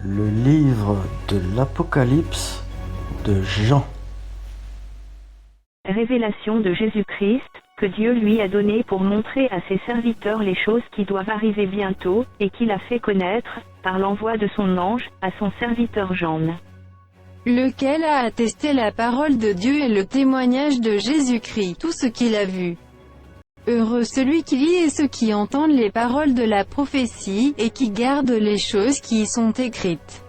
Le livre de l'Apocalypse de Jean. Révélation de Jésus-Christ, que Dieu lui a donnée pour montrer à ses serviteurs les choses qui doivent arriver bientôt, et qu'il a fait connaître, par l'envoi de son ange, à son serviteur Jean. Lequel a attesté la parole de Dieu et le témoignage de Jésus-Christ, tout ce qu'il a vu. Heureux celui qui lit et ceux qui entendent les paroles de la prophétie, et qui gardent les choses qui y sont écrites.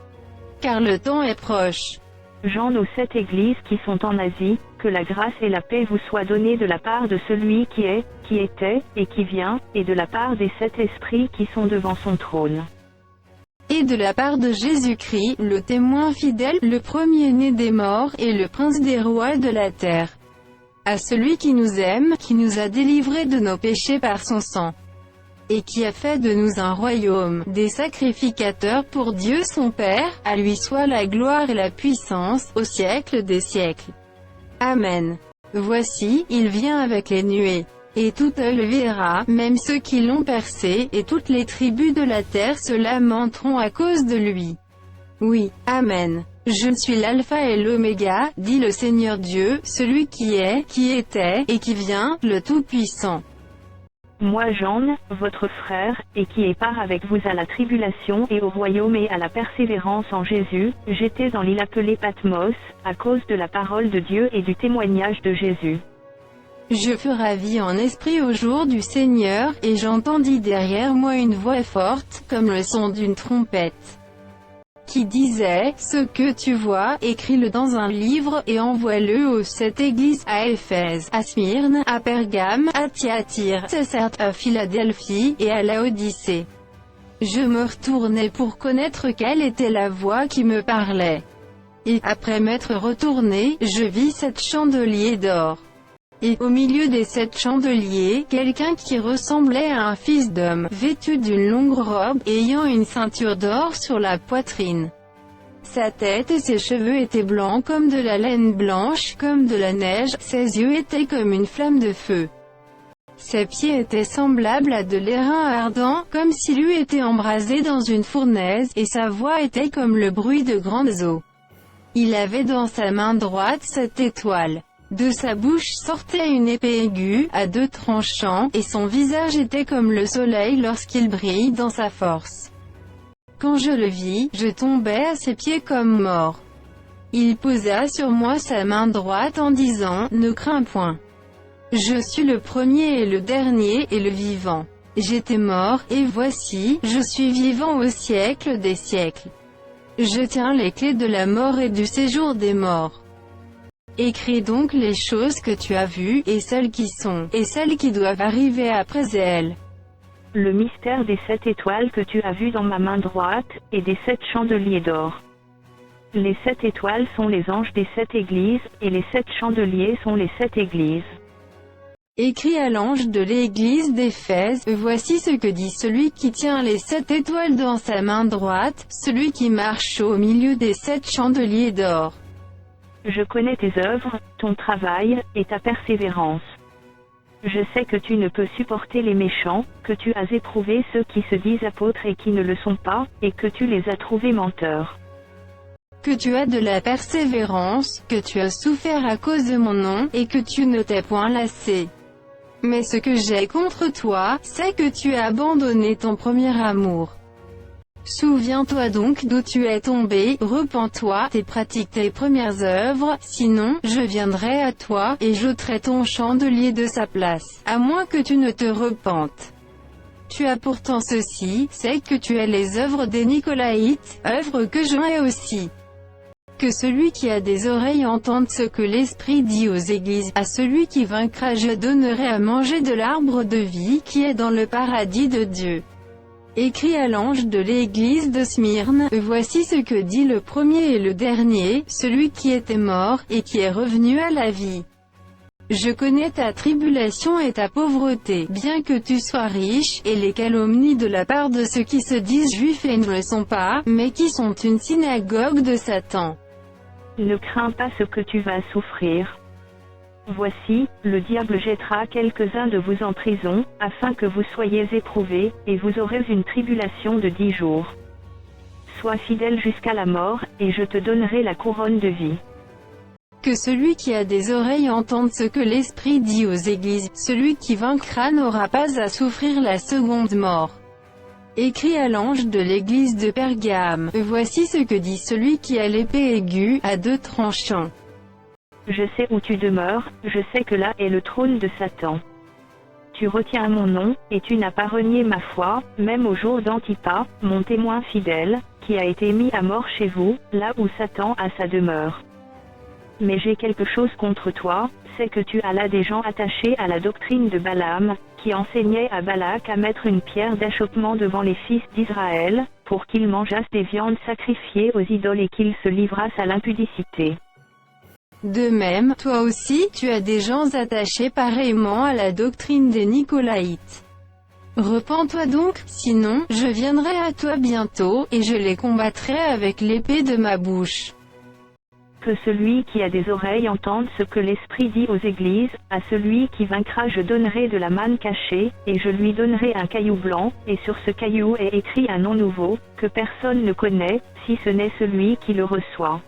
Car le temps est proche. Jean aux 7 églises qui sont en Asie, que la grâce et la paix vous soient données de la part de celui qui est, qui était, et qui vient, et de la part des 7 esprits qui sont devant son trône. Et de la part de Jésus-Christ, le témoin fidèle, le premier-né des morts, et le prince des rois de la terre. À celui qui nous aime, qui nous a délivrés de nos péchés par son sang, et qui a fait de nous un royaume, des sacrificateurs pour Dieu son Père, à lui soit la gloire et la puissance, au siècle des siècles. Amen. Voici, il vient avec les nuées. Et tout œil le verra, même ceux qui l'ont percé, et toutes les tribus de la terre se lamenteront à cause de lui. Oui, Amen. Je suis l'alpha et l'oméga, dit le Seigneur Dieu, celui qui est, qui était, et qui vient, le Tout-Puissant. Moi Jean, votre frère, et qui est part avec vous à la tribulation et au royaume et à la persévérance en Jésus, j'étais dans l'île appelée Patmos, à cause de la parole de Dieu et du témoignage de Jésus. Je fus ravi en esprit au jour du Seigneur, et j'entendis derrière moi une voix forte, comme le son d'une trompette, qui disait, ce que tu vois, écris-le dans un livre, et envoie-le aux 7 églises, à Éphèse, à Smyrne, à Pergame, à Thyatire, à Philadelphie, et à Laodicée. Je me retournai pour connaître quelle était la voix qui me parlait. Et, après m'être retourné, je vis 7 chandeliers d'or. Et, au milieu des 7 chandeliers, quelqu'un qui ressemblait à un fils d'homme, vêtu d'une longue robe, ayant une ceinture d'or sur la poitrine. Sa tête et ses cheveux étaient blancs comme de la laine blanche, comme de la neige, ses yeux étaient comme une flamme de feu. Ses pieds étaient semblables à de l'airain ardent, comme s'il eût été embrasé dans une fournaise, et sa voix était comme le bruit de grandes eaux. Il avait dans sa main droite 7 étoiles. De sa bouche sortait une épée aiguë, à 2 tranchants, et son visage était comme le soleil lorsqu'il brille dans sa force. Quand je le vis, je tombai à ses pieds comme mort. Il posa sur moi sa main droite en disant, ne crains point. Je suis le premier et le dernier, et le vivant. J'étais mort, et voici, je suis vivant au siècle des siècles. Je tiens les clés de la mort et du séjour des morts. Écris donc les choses que tu as vues, et celles qui sont, et celles qui doivent arriver après elles. Le mystère des 7 étoiles que tu as vues dans ma main droite, et des 7 chandeliers d'or. Les 7 étoiles sont les anges des 7 églises, et les 7 chandeliers sont les 7 églises. Écris à l'ange de l'église d'Éphèse, voici ce que dit celui qui tient les 7 étoiles dans sa main droite, celui qui marche au milieu des 7 chandeliers d'or. Je connais tes œuvres, ton travail, et ta persévérance. Je sais que tu ne peux supporter les méchants, que tu as éprouvé ceux qui se disent apôtres et qui ne le sont pas, et que tu les as trouvés menteurs. Que tu as de la persévérance, que tu as souffert à cause de mon nom, et que tu ne t'es point lassé. Mais ce que j'ai contre toi, c'est que tu as abandonné ton premier amour. Souviens-toi donc d'où tu es tombé, repens-toi, et pratique tes premières œuvres, sinon, je viendrai à toi, et j'ôterai ton chandelier de sa place, à moins que tu ne te repentes. Tu as pourtant ceci, c'est que tu es les œuvres des Nicolaïtes, œuvres que je hais aussi. Que celui qui a des oreilles entende ce que l'Esprit dit aux églises, à celui qui vaincra je donnerai à manger de l'arbre de vie qui est dans le paradis de Dieu. Écris à l'ange de l'église de Smyrne, voici ce que dit le premier et le dernier, celui qui était mort, et qui est revenu à la vie. Je connais ta tribulation et ta pauvreté, bien que tu sois riche, et les calomnies de la part de ceux qui se disent juifs et ne le sont pas, mais qui sont une synagogue de Satan. Ne crains pas ce que tu vas souffrir. Voici, le diable jettera quelques-uns de vous en prison, afin que vous soyez éprouvés, et vous aurez une tribulation de 10 jours. sois fidèle jusqu'à la mort, et je te donnerai la couronne de vie. Que celui qui a des oreilles entende ce que l'Esprit dit aux églises, celui qui vaincra n'aura pas à souffrir la seconde mort. Écrit à l'ange de l'église de Pergame, voici ce que dit celui qui a l'épée aiguë, à deux tranchants. Je sais où tu demeures, je sais que là est le trône de Satan. Tu retiens mon nom, et tu n'as pas renié ma foi, même au jour d'Antipas, mon témoin fidèle, qui a été mis à mort chez vous, là où Satan a sa demeure. Mais j'ai quelque chose contre toi, c'est que tu as là des gens attachés à la doctrine de Balaam, qui enseignait à Balak à mettre une pierre d'achoppement devant les fils d'Israël, pour qu'ils mangeassent des viandes sacrifiées aux idoles et qu'ils se livrassent à l'impudicité. De même, toi aussi, tu as des gens attachés pareillement à la doctrine des Nicolaïtes. Repens-toi donc, sinon, je viendrai à toi bientôt, et je les combattrai avec l'épée de ma bouche. Que celui qui a des oreilles entende ce que l'Esprit dit aux églises, à celui qui vaincra je donnerai de la manne cachée, et je lui donnerai un caillou blanc, et sur ce caillou est écrit un nom nouveau, que personne ne connaît, si ce n'est celui qui le reçoit.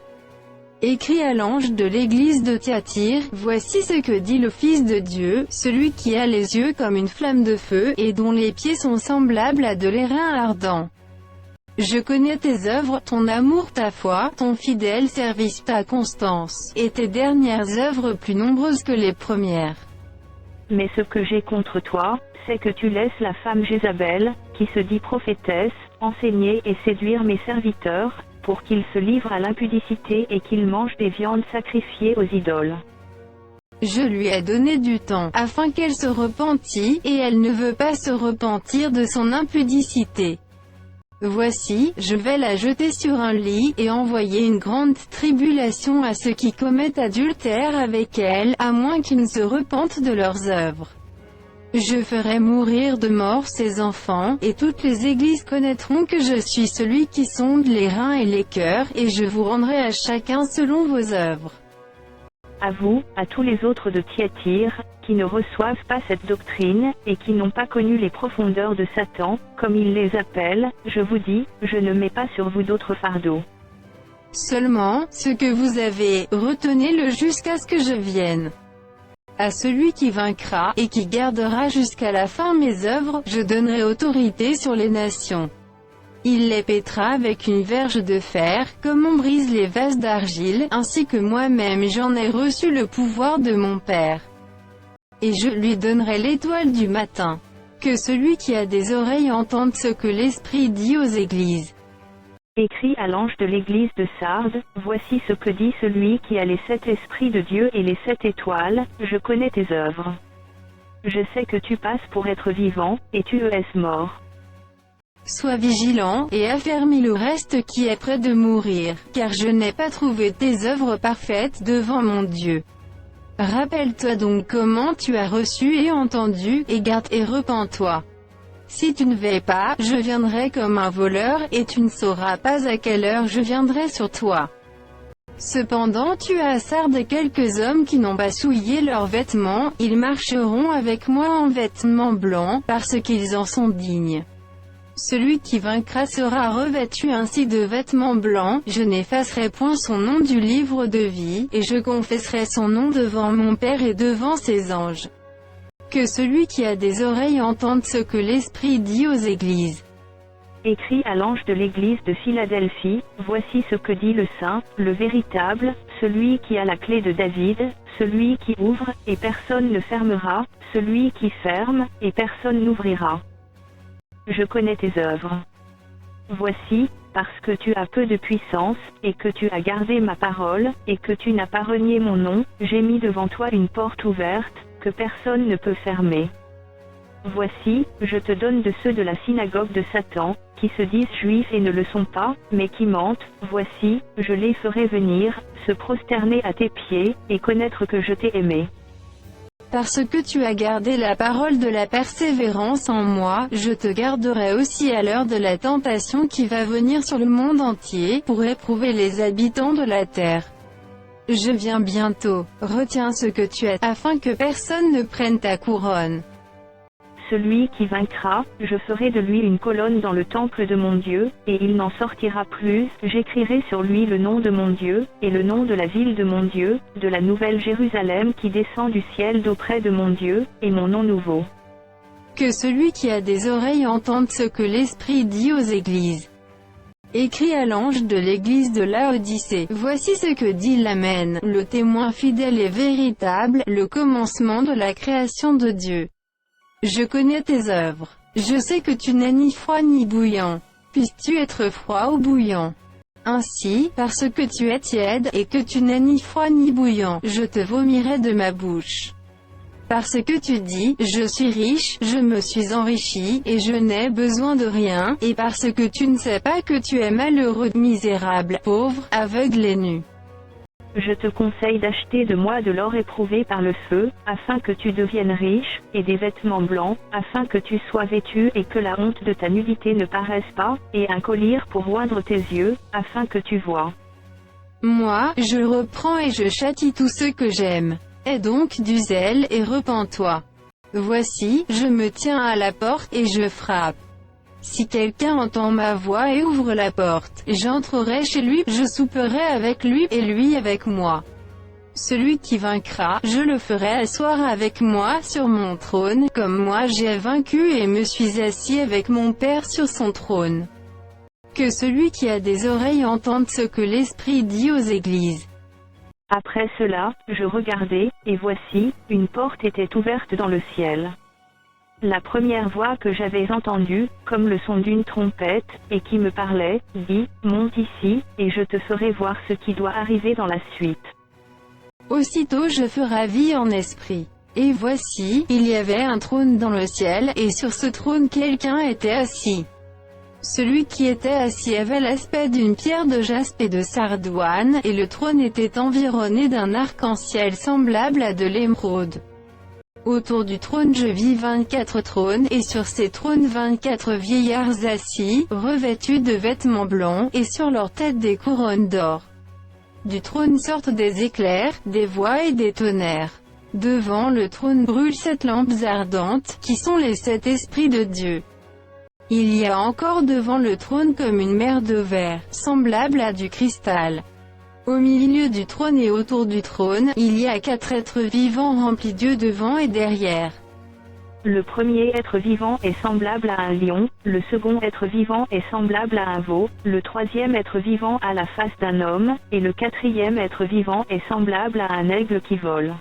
Écrit à l'ange de l'église de Thyatire, voici ce que dit le Fils de Dieu, celui qui a les yeux comme une flamme de feu, et dont les pieds sont semblables à de l'airain ardent. Je connais tes œuvres, ton amour, ta foi, ton fidèle service, ta constance, et tes dernières œuvres plus nombreuses que les premières. Mais ce que j'ai contre toi, c'est que tu laisses la femme Jézabel, qui se dit prophétesse, enseigner et séduire mes serviteurs, pour qu'ils se livrent à l'impudicité et qu'ils mangent des viandes sacrifiées aux idoles. Je lui ai donné du temps, afin qu'elle se repentît, et elle ne veut pas se repentir de son impudicité. Voici, je vais la jeter sur un lit, et envoyer une grande tribulation à ceux qui commettent adultère avec elle, à moins qu'ils ne se repentent de leurs œuvres. Je ferai mourir de mort ses enfants, et toutes les églises connaîtront que je suis celui qui sonde les reins et les cœurs, et je vous rendrai à chacun selon vos œuvres. À vous, à tous les autres de Thyatire, qui ne reçoivent pas cette doctrine, et qui n'ont pas connu les profondeurs de Satan, comme il les appelle, je vous dis, je ne mets pas sur vous d'autres fardeaux. Seulement, ce que vous avez, retenez-le jusqu'à ce que je vienne. À celui qui vaincra, et qui gardera jusqu'à la fin mes œuvres, je donnerai autorité sur les nations. Il les pétera avec une verge de fer, comme on brise les vases d'argile, ainsi que moi-même j'en ai reçu le pouvoir de mon Père. Et je lui donnerai l'étoile du matin. Que celui qui a des oreilles entende ce que l'Esprit dit aux églises. Écrit à l'ange de l'église de Sardes, voici ce que dit celui qui a les 7 esprits de Dieu et les 7 étoiles, je connais tes œuvres. Je sais que tu passes pour être vivant, et tu es mort. Sois vigilant, et affermis le reste qui est près de mourir, car je n'ai pas trouvé tes œuvres parfaites devant mon Dieu. Rappelle-toi donc comment tu as reçu et entendu, et garde et repens-toi. Si tu ne veilles pas, je viendrai comme un voleur, et tu ne sauras pas à quelle heure je viendrai sur toi. Cependant tu as à Sardes quelques hommes qui n'ont pas souillé leurs vêtements, ils marcheront avec moi en vêtements blancs, parce qu'ils en sont dignes. Celui qui vaincra sera revêtu ainsi de vêtements blancs, je n'effacerai point son nom du livre de vie, et je confesserai son nom devant mon Père et devant ses anges. Que celui qui a des oreilles entende ce que l'Esprit dit aux églises. Écrit à l'ange de l'église de Philadelphie, voici ce que dit le Saint, le véritable, celui qui a la clé de David, celui qui ouvre, et personne ne fermera, celui qui ferme, et personne n'ouvrira. Je connais tes œuvres. Voici, parce que tu as peu de puissance, et que tu as gardé ma parole, et que tu n'as pas renié mon nom, j'ai mis devant toi une porte ouverte, que personne ne peut fermer. Voici, je te donne de ceux de la synagogue de Satan, qui se disent juifs et ne le sont pas, mais qui mentent, voici, je les ferai venir, se prosterner à tes pieds, et connaître que je t'ai aimé. Parce que tu as gardé la parole de la persévérance en moi, je te garderai aussi à l'heure de la tentation qui va venir sur le monde entier, pour éprouver les habitants de la terre. Je viens bientôt, retiens ce que tu as, afin que personne ne prenne ta couronne. celui qui vaincra, je ferai de lui une colonne dans le temple de mon Dieu, et il n'en sortira plus, j'écrirai sur lui le nom de mon Dieu, et le nom de la ville de mon Dieu, de la nouvelle Jérusalem qui descend du ciel d'auprès de mon Dieu, et mon nom nouveau. Que celui qui a des oreilles entende ce que l'Esprit dit aux églises. Écrit à l'ange de l'église de Laodicée, voici ce que dit l'Amen, le témoin fidèle et véritable, le commencement de la création de Dieu. Je connais tes œuvres. Je sais que tu n'es ni froid ni bouillant. Puisses-tu être froid ou bouillant? Ainsi, parce que tu es tiède, et que tu n'es ni froid ni bouillant, je te vomirai de ma bouche. Parce que tu dis, je suis riche, je me suis enrichi, et je n'ai besoin de rien, et parce que tu ne sais pas que tu es malheureux, misérable, pauvre, aveugle et nu. Je te conseille d'acheter de moi de l'or éprouvé par le feu, afin que tu deviennes riche, et des vêtements blancs, afin que tu sois vêtu et que la honte de ta nudité ne paraisse pas, et un collier pour oindre tes yeux, afin que tu vois. Moi, je reprends et je châtie tous ceux que j'aime. Aie donc du zèle et repens-toi. Voici, je me tiens à la porte et je frappe. Si quelqu'un entend ma voix et ouvre la porte, j'entrerai chez lui, je souperai avec lui, et lui avec moi. Celui qui vaincra, je le ferai asseoir avec moi sur mon trône, comme moi j'ai vaincu et me suis assis avec mon Père sur son trône. Que celui qui a des oreilles entende ce que l'Esprit dit aux églises. Après cela, je regardai, et voici, une porte était ouverte dans le ciel. La première voix que j'avais entendue, comme le son d'une trompette, et qui me parlait, dit, monte ici, et je te ferai voir ce qui doit arriver dans la suite. Aussitôt je fus ravi en esprit. Et voici, il y avait un trône dans le ciel, et sur ce trône quelqu'un était assis. Celui qui était assis avait l'aspect d'une pierre de jaspe et de sardoine, et le trône était environné d'un arc-en-ciel semblable à de l'émeraude. Autour du trône je vis 24 trônes, et sur ces trônes 24 vieillards assis, revêtus de vêtements blancs, et sur leurs têtes des couronnes d'or. Du trône sortent des éclairs, des voix et des tonnerres. Devant le trône brûlent 7 lampes ardentes, qui sont les 7 esprits de Dieu. Il y a encore devant le trône comme une mer de verre, semblable à du cristal. Au milieu du trône et autour du trône, il y a 4 êtres vivants remplis d'yeux devant et derrière. Le premier être vivant est semblable à un lion, le second être vivant est semblable à un veau, le troisième être vivant a la face d'un homme, et le quatrième être vivant est semblable à un aigle qui vole.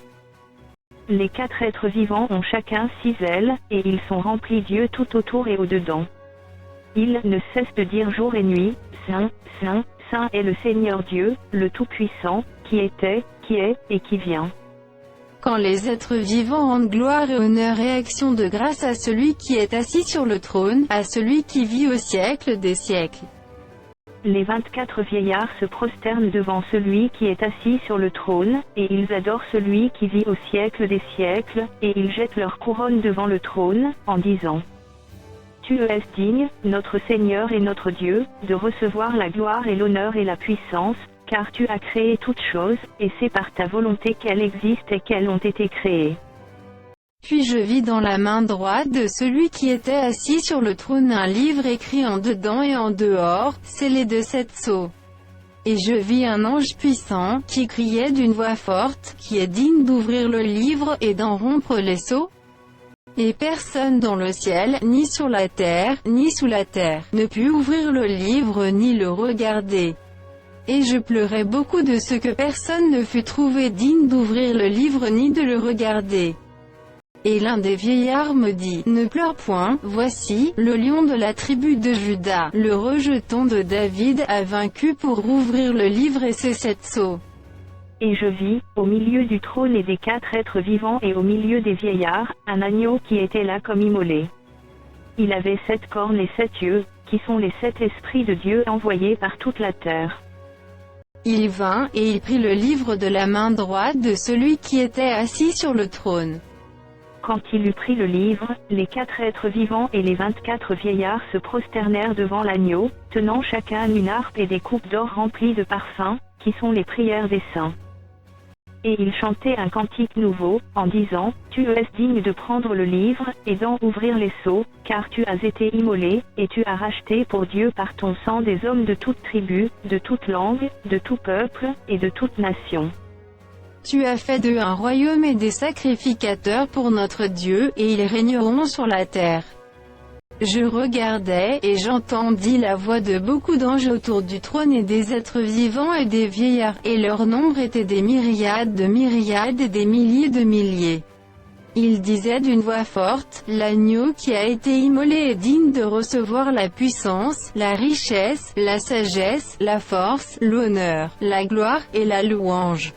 Les 4 êtres vivants ont chacun 6 ailes, et ils sont remplis d'yeux tout autour et au-dedans. Ils ne cessent de dire jour et nuit, Saint, Saint, Saint est le Seigneur Dieu, le Tout-Puissant, qui était, qui est, et qui vient. Quand les êtres vivants rendent gloire et honneur et action de grâce à celui qui est assis sur le trône, à celui qui vit au siècle des siècles. Les 24 vieillards se prosternent devant celui qui est assis sur le trône, et ils adorent celui qui vit au siècle des siècles, et ils jettent leur couronne devant le trône, en disant: Tu es digne, notre Seigneur et notre Dieu, de recevoir la gloire et l'honneur et la puissance, car tu as créé toutes choses, et c'est par ta volonté qu'elles existent et qu'elles ont été créées. Puis je vis dans la main droite de celui qui était assis sur le trône un livre écrit en dedans et en dehors, scellé de 7 sceaux. Et je vis un ange puissant, qui criait d'une voix forte, qui est digne d'ouvrir le livre et d'en rompre les sceaux. Et personne dans le ciel, ni sur la terre, ni sous la terre, ne put ouvrir le livre ni le regarder. Et je pleurais beaucoup de ce que personne ne fut trouvé digne d'ouvrir le livre ni de le regarder. Et l'un des vieillards me dit, ne pleure point, voici, le lion de la tribu de Juda, le rejeton de David, a vaincu pour ouvrir le livre et ses 7 sceaux. Et je vis, au milieu du trône et des 4 êtres vivants et au milieu des vieillards, un agneau qui était là comme immolé. Il avait 7 cornes et 7 yeux, qui sont les 7 esprits de Dieu envoyés par toute la terre. Il vint, et il prit le livre de la main droite de celui qui était assis sur le trône. Quand il eut pris le livre, les 4 êtres vivants et les 24 vieillards se prosternèrent devant l'agneau, tenant chacun une harpe et des coupes d'or remplies de parfums, qui sont les prières des saints. Et ils chantaient un cantique nouveau, en disant, Tu es digne de prendre le livre, et d'en ouvrir les sceaux, car tu as été immolé, et tu as racheté pour Dieu par ton sang des hommes de toute tribu, de toute langue, de tout peuple, et de toute nation. Tu as fait d'eux un royaume et des sacrificateurs pour notre Dieu, et ils régneront sur la terre. Je regardais, et j'entendis la voix de beaucoup d'anges autour du trône et des êtres vivants et des vieillards, et leur nombre était des myriades de myriades et des milliers de milliers. Ils disaient d'une voix forte, l'agneau qui a été immolé est digne de recevoir la puissance, la richesse, la sagesse, la force, l'honneur, la gloire, et la louange.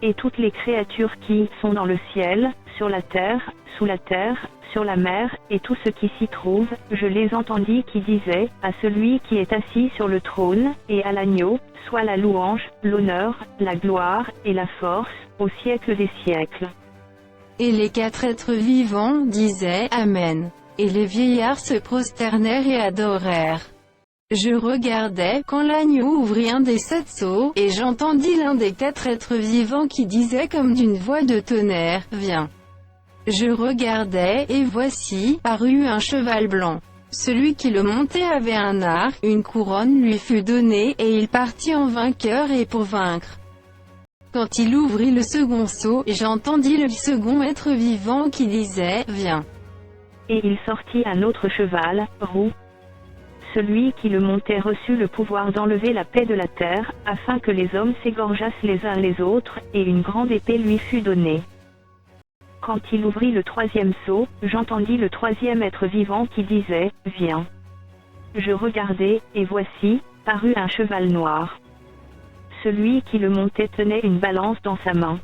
Et toutes les créatures qui sont dans le ciel, sur la terre, sous la terre, sur la mer, et tout ce qui s'y trouve, je les entendis qui disaient, à celui qui est assis sur le trône, et à l'agneau, soit la louange, l'honneur, la gloire, et la force, au siècle des siècles. Et les 4 êtres vivants disaient, Amen. Et les vieillards se prosternèrent et adorèrent. Je regardais, quand l'agneau ouvrit un des 7 sceaux, et j'entendis l'un des 4 êtres vivants qui disait comme d'une voix de tonnerre, Viens. Je regardais, et voici, parut un cheval blanc. Celui qui le montait avait un arc, une couronne lui fut donnée, et il partit en vainqueur et pour vaincre. Quand il ouvrit le second sceau, j'entendis le second être vivant qui disait, Viens. Et il sortit un autre cheval, roux. Celui qui le montait reçut le pouvoir d'enlever la paix de la terre, afin que les hommes s'égorgeassent les uns les autres, et une grande épée lui fut donnée. Quand il ouvrit le 3e sceau, j'entendis le 3e être vivant qui disait, Viens. Je regardai, et voici, parut un cheval noir. Celui qui le montait tenait une balance dans sa main.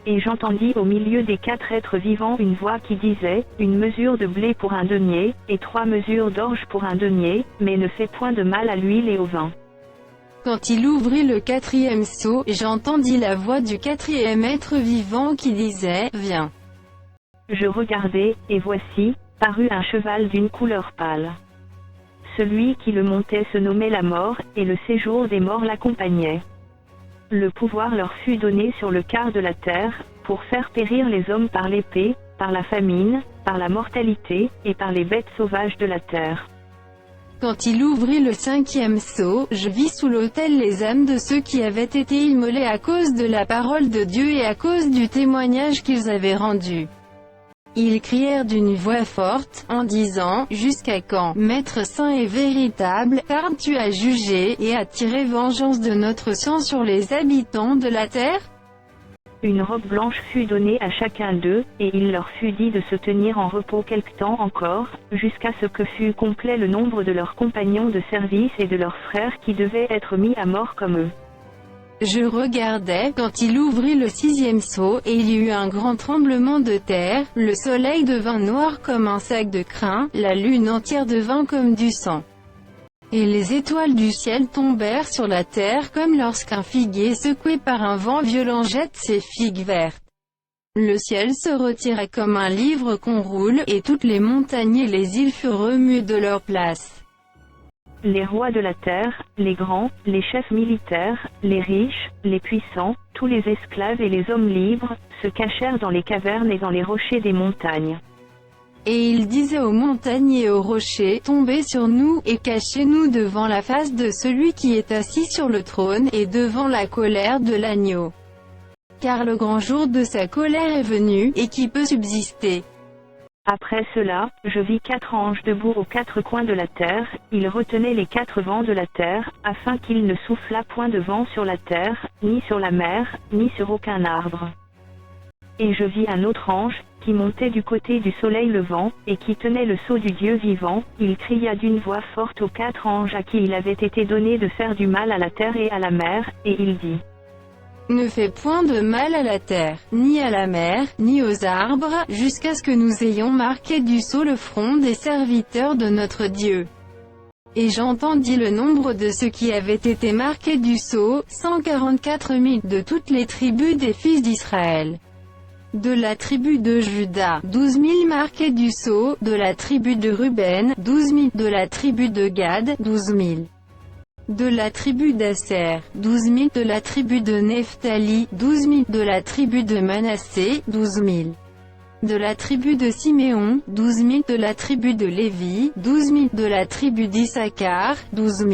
Et j'entendis au milieu des 4 êtres vivants une voix qui disait, une mesure de blé pour un denier, et 3 mesures d'orge pour un denier, mais ne fais point de mal à l'huile et au vin. Quand il ouvrit le 4e sceau, j'entendis la voix du 4e être vivant qui disait, Viens. Je regardai, et voici, parut un cheval d'une couleur pâle. Celui qui le montait se nommait la mort, et le séjour des morts l'accompagnait. Le pouvoir leur fut donné sur le quart de la terre, pour faire périr les hommes par l'épée, par la famine, par la mortalité, et par les bêtes sauvages de la terre. Quand il ouvrit le 5e sceau, je vis sous l'autel les âmes de ceux qui avaient été immolés à cause de la parole de Dieu et à cause du témoignage qu'ils avaient rendu. Ils crièrent d'une voix forte, en disant, Jusqu'à quand, Maître saint et véritable, tardes-tu à juger, et à tirer vengeance de notre sang sur les habitants de la terre? Une robe blanche fut donnée à chacun d'eux, et il leur fut dit de se tenir en repos quelque temps encore, jusqu'à ce que fût complet le nombre de leurs compagnons de service et de leurs frères qui devaient être mis à mort comme eux. Je regardais, quand il ouvrit le 6e sceau, et il y eut un grand tremblement de terre, le soleil devint noir comme un sac de crin, la lune entière devint comme du sang. Et les étoiles du ciel tombèrent sur la terre comme lorsqu'un figuier secoué par un vent violent jette ses figues vertes. Le ciel se retira comme un livre qu'on roule, et toutes les montagnes et les îles furent remuées de leur place. Les rois de la terre, les grands, les chefs militaires, les riches, les puissants, tous les esclaves et les hommes libres, se cachèrent dans les cavernes et dans les rochers des montagnes. Et il disait aux montagnes et aux rochers, Tombez sur nous, et cachez-nous devant la face de celui qui est assis sur le trône, et devant la colère de l'agneau. Car le grand jour de sa colère est venu, et qui peut subsister? Après cela, je vis 4 anges debout aux 4 coins de la terre, ils retenaient les 4 vents de la terre, afin qu'il ne soufflât point de vent sur la terre, ni sur la mer, ni sur aucun arbre. Et je vis un autre ange, qui montait du côté du soleil levant, et qui tenait le sceau du Dieu vivant, il cria d'une voix forte aux 4 anges à qui il avait été donné de faire du mal à la terre et à la mer, et il dit: Ne fais point de mal à la terre, ni à la mer, ni aux arbres, jusqu'à ce que nous ayons marqué du sceau le front des serviteurs de notre Dieu. Et j'entendis le nombre de ceux qui avaient été marqués du sceau, 144 000, de toutes les tribus des fils d'Israël. De la tribu de Juda, 12 000 marqués du sceau, de la tribu de Ruben, 12 000, de la tribu de Gad, 12 000. De la tribu d'Asser, 12 000. De la tribu de Nephtali, 12 000. De la tribu de Manassé, 12 000. De la tribu de Siméon, 12 000. De la tribu de Lévi, 12 000. De la tribu d'Issachar, 12 000.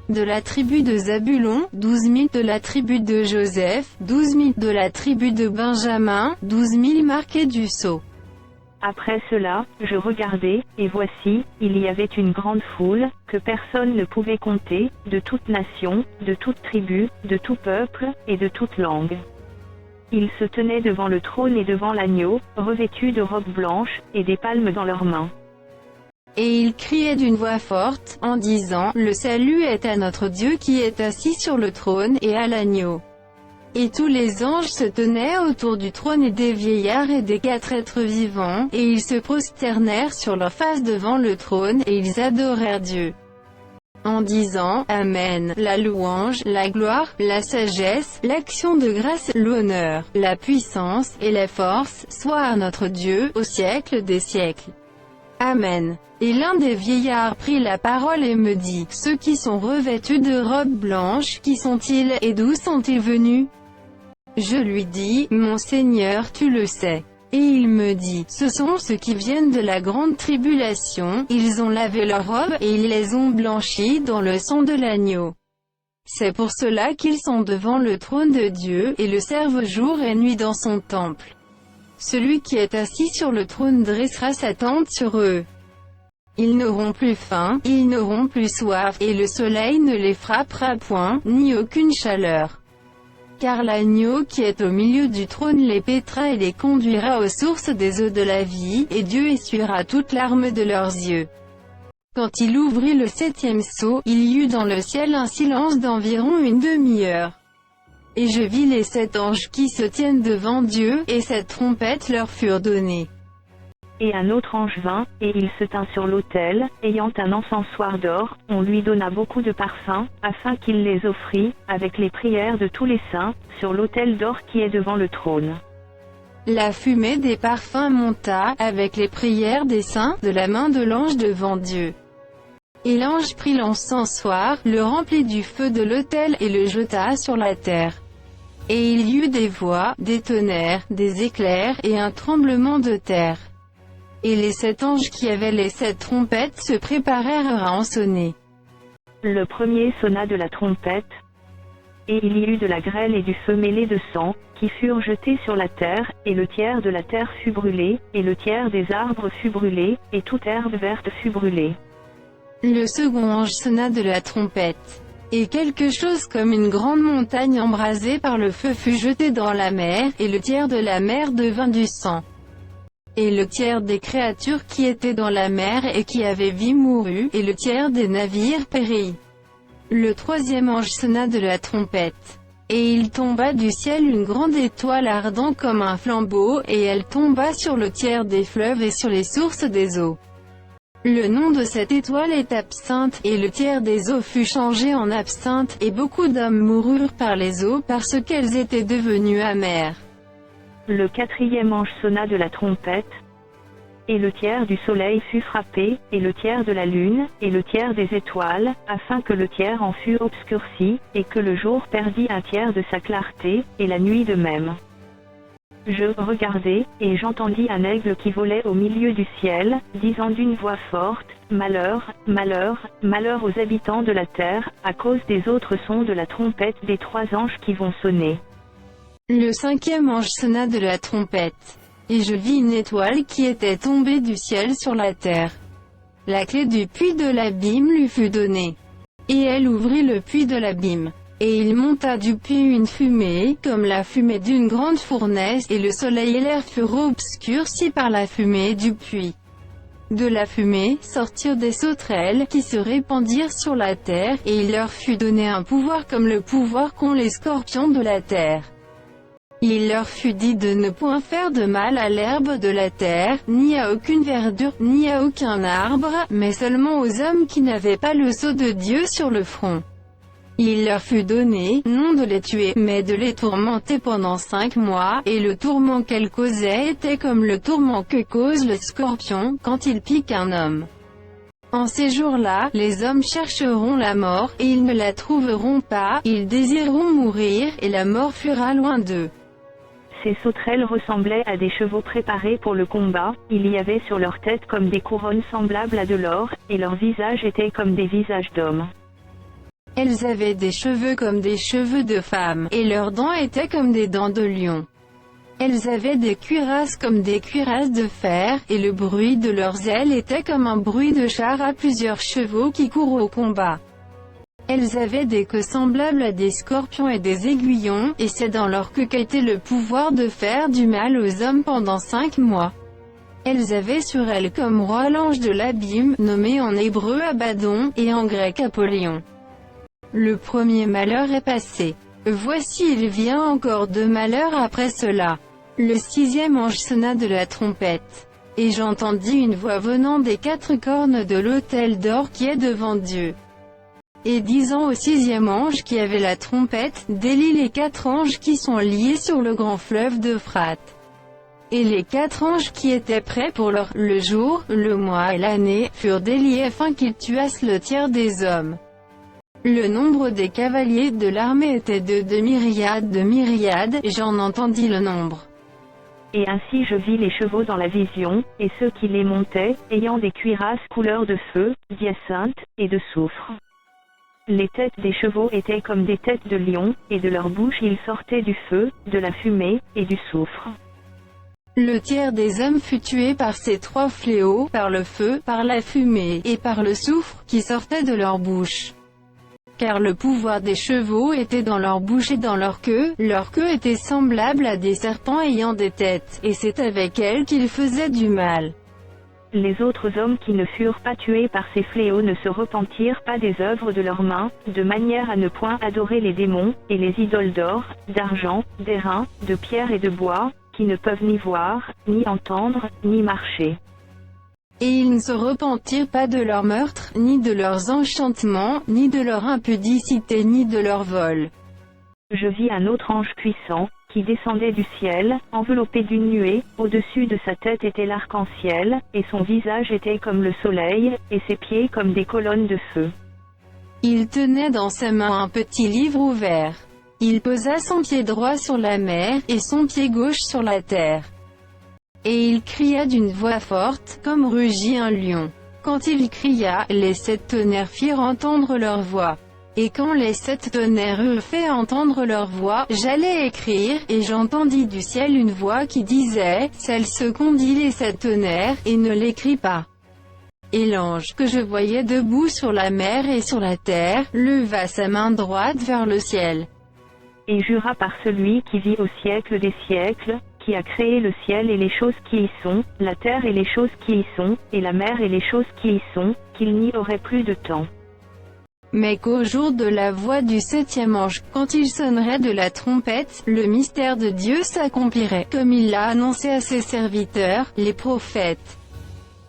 De la tribu de Zabulon, 12 000. De la tribu de Joseph, 12 000. De la tribu de Benjamin, 12 000 marqués du sceau. Après cela, je regardai, et voici, il y avait une grande foule, que personne ne pouvait compter, de toute nation, de toute tribu, de tout peuple, et de toute langue. Ils se tenaient devant le trône et devant l'agneau, revêtus de robes blanches, et des palmes dans leurs mains. Et ils criaient d'une voix forte, en disant, le salut est à notre Dieu qui est assis sur le trône, et à l'agneau. Et tous les anges se tenaient autour du trône et des vieillards et des 4 êtres vivants, et ils se prosternèrent sur leur face devant le trône, et ils adorèrent Dieu. En disant, Amen, la louange, la gloire, la sagesse, l'action de grâce, l'honneur, la puissance, et la force, soient à notre Dieu, au siècle des siècles. Amen. Et l'un des vieillards prit la parole et me dit, ceux qui sont revêtus de robes blanches, qui sont-ils, et d'où sont-ils venus? Je lui dis, mon Seigneur, tu le sais. Et il me dit, ce sont ceux qui viennent de la grande tribulation, ils ont lavé leurs robes, et ils les ont blanchies dans le sang de l'agneau. C'est pour cela qu'ils sont devant le trône de Dieu, et le servent jour et nuit dans son temple. Celui qui est assis sur le trône dressera sa tente sur eux. Ils n'auront plus faim, ils n'auront plus soif, et le soleil ne les frappera point, ni aucune chaleur. Car l'agneau qui est au milieu du trône les paîtra et les conduira aux sources des eaux de la vie, et Dieu essuiera toute larme de leurs yeux. Quand il ouvrit le 7e sceau, il y eut dans le ciel un silence d'environ une demi-heure. Et je vis les 7 anges qui se tiennent devant Dieu, et 7 trompettes leur furent données. Et un autre ange vint, et il se tint sur l'autel, ayant un encensoir d'or, on lui donna beaucoup de parfums, afin qu'il les offrît, avec les prières de tous les saints, sur l'autel d'or qui est devant le trône. La fumée des parfums monta, avec les prières des saints, de la main de l'ange devant Dieu. Et l'ange prit l'encensoir, le remplit du feu de l'autel, et le jeta sur la terre. Et il y eut des voix, des tonnerres, des éclairs, et un tremblement de terre. Et les 7 anges qui avaient les 7 trompettes se préparèrent à en sonner. Le premier sonna de la trompette, et il y eut de la grêle et du feu mêlé de sang, qui furent jetés sur la terre, et le tiers de la terre fut brûlé, et le tiers des arbres fut brûlé, et toute herbe verte fut brûlée. Le second ange sonna de la trompette. Et quelque chose comme une grande montagne embrasée par le feu fut jetée dans la mer, et le tiers de la mer devint du sang. Et le tiers des créatures qui étaient dans la mer et qui avaient vie mourut, et le tiers des navires périt. Le troisième ange sonna de la trompette. Et il tomba du ciel une grande étoile ardent comme un flambeau, et elle tomba sur le tiers des fleuves et sur les sources des eaux. Le nom de cette étoile est Absinthe, et le tiers des eaux fut changé en absinthe, et beaucoup d'hommes moururent par les eaux parce qu'elles étaient devenues amères. Le quatrième ange sonna de la trompette, et le tiers du soleil fut frappé, et le tiers de la lune, et le tiers des étoiles, afin que le tiers en fût obscurci, et que le jour perdît un tiers de sa clarté, et la nuit de même. Je regardai, et j'entendis un aigle qui volait au milieu du ciel, disant d'une voix forte, « Malheur, malheur, malheur aux habitants de la terre, à cause des autres sons de la trompette des 3 anges qui vont sonner. » Le cinquième ange sonna de la trompette. Et je vis une étoile qui était tombée du ciel sur la terre. La clé du puits de l'abîme lui fut donnée. Et elle ouvrit le puits de l'abîme. Et il monta du puits une fumée, comme la fumée d'une grande fournaise, et le soleil et l'air furent obscurcis par la fumée du puits. De la fumée, sortirent des sauterelles, qui se répandirent sur la terre, et il leur fut donné un pouvoir comme le pouvoir qu'ont les scorpions de la terre. Il leur fut dit de ne point faire de mal à l'herbe de la terre, ni à aucune verdure, ni à aucun arbre, mais seulement aux hommes qui n'avaient pas le sceau de Dieu sur le front. Il leur fut donné, non de les tuer, mais de les tourmenter pendant 5 mois, et le tourment qu'elles causaient était comme le tourment que cause le scorpion, quand il pique un homme. En ces jours-là, les hommes chercheront la mort, et ils ne la trouveront pas, ils désireront mourir, et la mort fuira loin d'eux. Ces sauterelles ressemblaient à des chevaux préparés pour le combat, il y avait sur leur tête comme des couronnes semblables à de l'or, et leurs visages étaient comme des visages d'hommes. Elles avaient des cheveux comme des cheveux de femmes, et leurs dents étaient comme des dents de lion. Elles avaient des cuirasses comme des cuirasses de fer, et le bruit de leurs ailes était comme un bruit de char à plusieurs chevaux qui courent au combat. Elles avaient des queues semblables à des scorpions et des aiguillons, et c'est dans leur queue qu'était le pouvoir de faire du mal aux hommes pendant 5 mois. Elles avaient sur elles comme roi l'ange de l'abîme, nommé en hébreu Abaddon, et en grec Apollyon. Le premier malheur est passé. Voici il vient encore 2 malheurs après cela. Le 6e ange sonna de la trompette. Et j'entendis une voix venant des 4 cornes de l'autel d'or qui est devant Dieu. Et disant au 6e ange qui avait la trompette, délie les 4 anges qui sont liés sur le grand fleuve d'Euphrate. Et les 4 anges qui étaient prêts pour le jour, le mois et l'année, furent déliés afin qu'ils tuassent le tiers des hommes. Le nombre des cavaliers de l'armée était de 2 myriades de myriades, j'en entendis le nombre. Et ainsi je vis les chevaux dans la vision, et ceux qui les montaient, ayant des cuirasses couleur de feu, d'hyacinthe, et de soufre. Les têtes des chevaux étaient comme des têtes de lions, et de leur bouche il sortait du feu, de la fumée, et du soufre. Le tiers des hommes fut tué par ces 3 fléaux, par le feu, par la fumée, et par le soufre, qui sortait de leur bouche. Car le pouvoir des chevaux était dans leur bouche et dans leur queue était semblable à des serpents ayant des têtes, et c'est avec elles qu'ils faisaient du mal. Les autres hommes qui ne furent pas tués par ces fléaux ne se repentirent pas des œuvres de leurs mains, de manière à ne point adorer les démons, et les idoles d'or, d'argent, d'airain, de pierre et de bois, qui ne peuvent ni voir, ni entendre, ni marcher. Et ils ne se repentirent pas de leurs meurtres, ni de leurs enchantements, ni de leur impudicité, ni de leur vol. Je vis un autre ange puissant, qui descendait du ciel, enveloppé d'une nuée, au-dessus de sa tête était l'arc-en-ciel, et son visage était comme le soleil, et ses pieds comme des colonnes de feu. Il tenait dans sa main un petit livre ouvert. Il posa son pied droit sur la mer, et son pied gauche sur la terre. Et il cria d'une voix forte, comme rugit un lion. Quand il cria, les 7 tonnerres firent entendre leur voix. Et quand les 7 tonnerres eurent fait entendre leur voix, j'allais écrire, et j'entendis du ciel une voix qui disait, celle ce qu'ont dit les 7 tonnerres, et ne l'écris pas. Et l'ange, que je voyais debout sur la mer et sur la terre, leva sa main droite vers le ciel. Et jura par celui qui vit au siècle des siècles, qui a créé le ciel et les choses qui y sont, la terre et les choses qui y sont, et la mer et les choses qui y sont, qu'il n'y aurait plus de temps. Mais qu'au jour de la voix du 7e ange, quand il sonnerait de la trompette, le mystère de Dieu s'accomplirait, comme il l'a annoncé à ses serviteurs, les prophètes.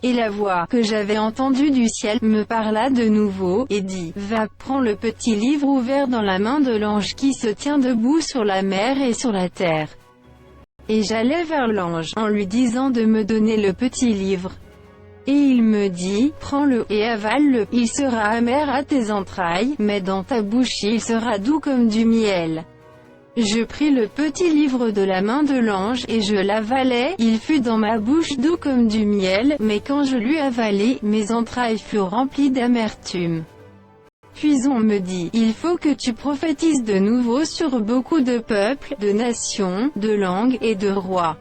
Et la voix, que j'avais entendue du ciel, me parla de nouveau, et dit, va, prends le petit livre ouvert dans la main de l'ange qui se tient debout sur la mer et sur la terre. Et j'allai vers l'ange, en lui disant de me donner le petit livre. Et il me dit, prends-le, et avale-le, il sera amer à tes entrailles, mais dans ta bouche il sera doux comme du miel. Je pris le petit livre de la main de l'ange, et je l'avalai, il fut dans ma bouche doux comme du miel, mais quand je l'eus avalé, mes entrailles furent remplies d'amertume. Puis on me dit, il faut que tu prophétises de nouveau sur beaucoup de peuples, de nations, de langues, et de rois.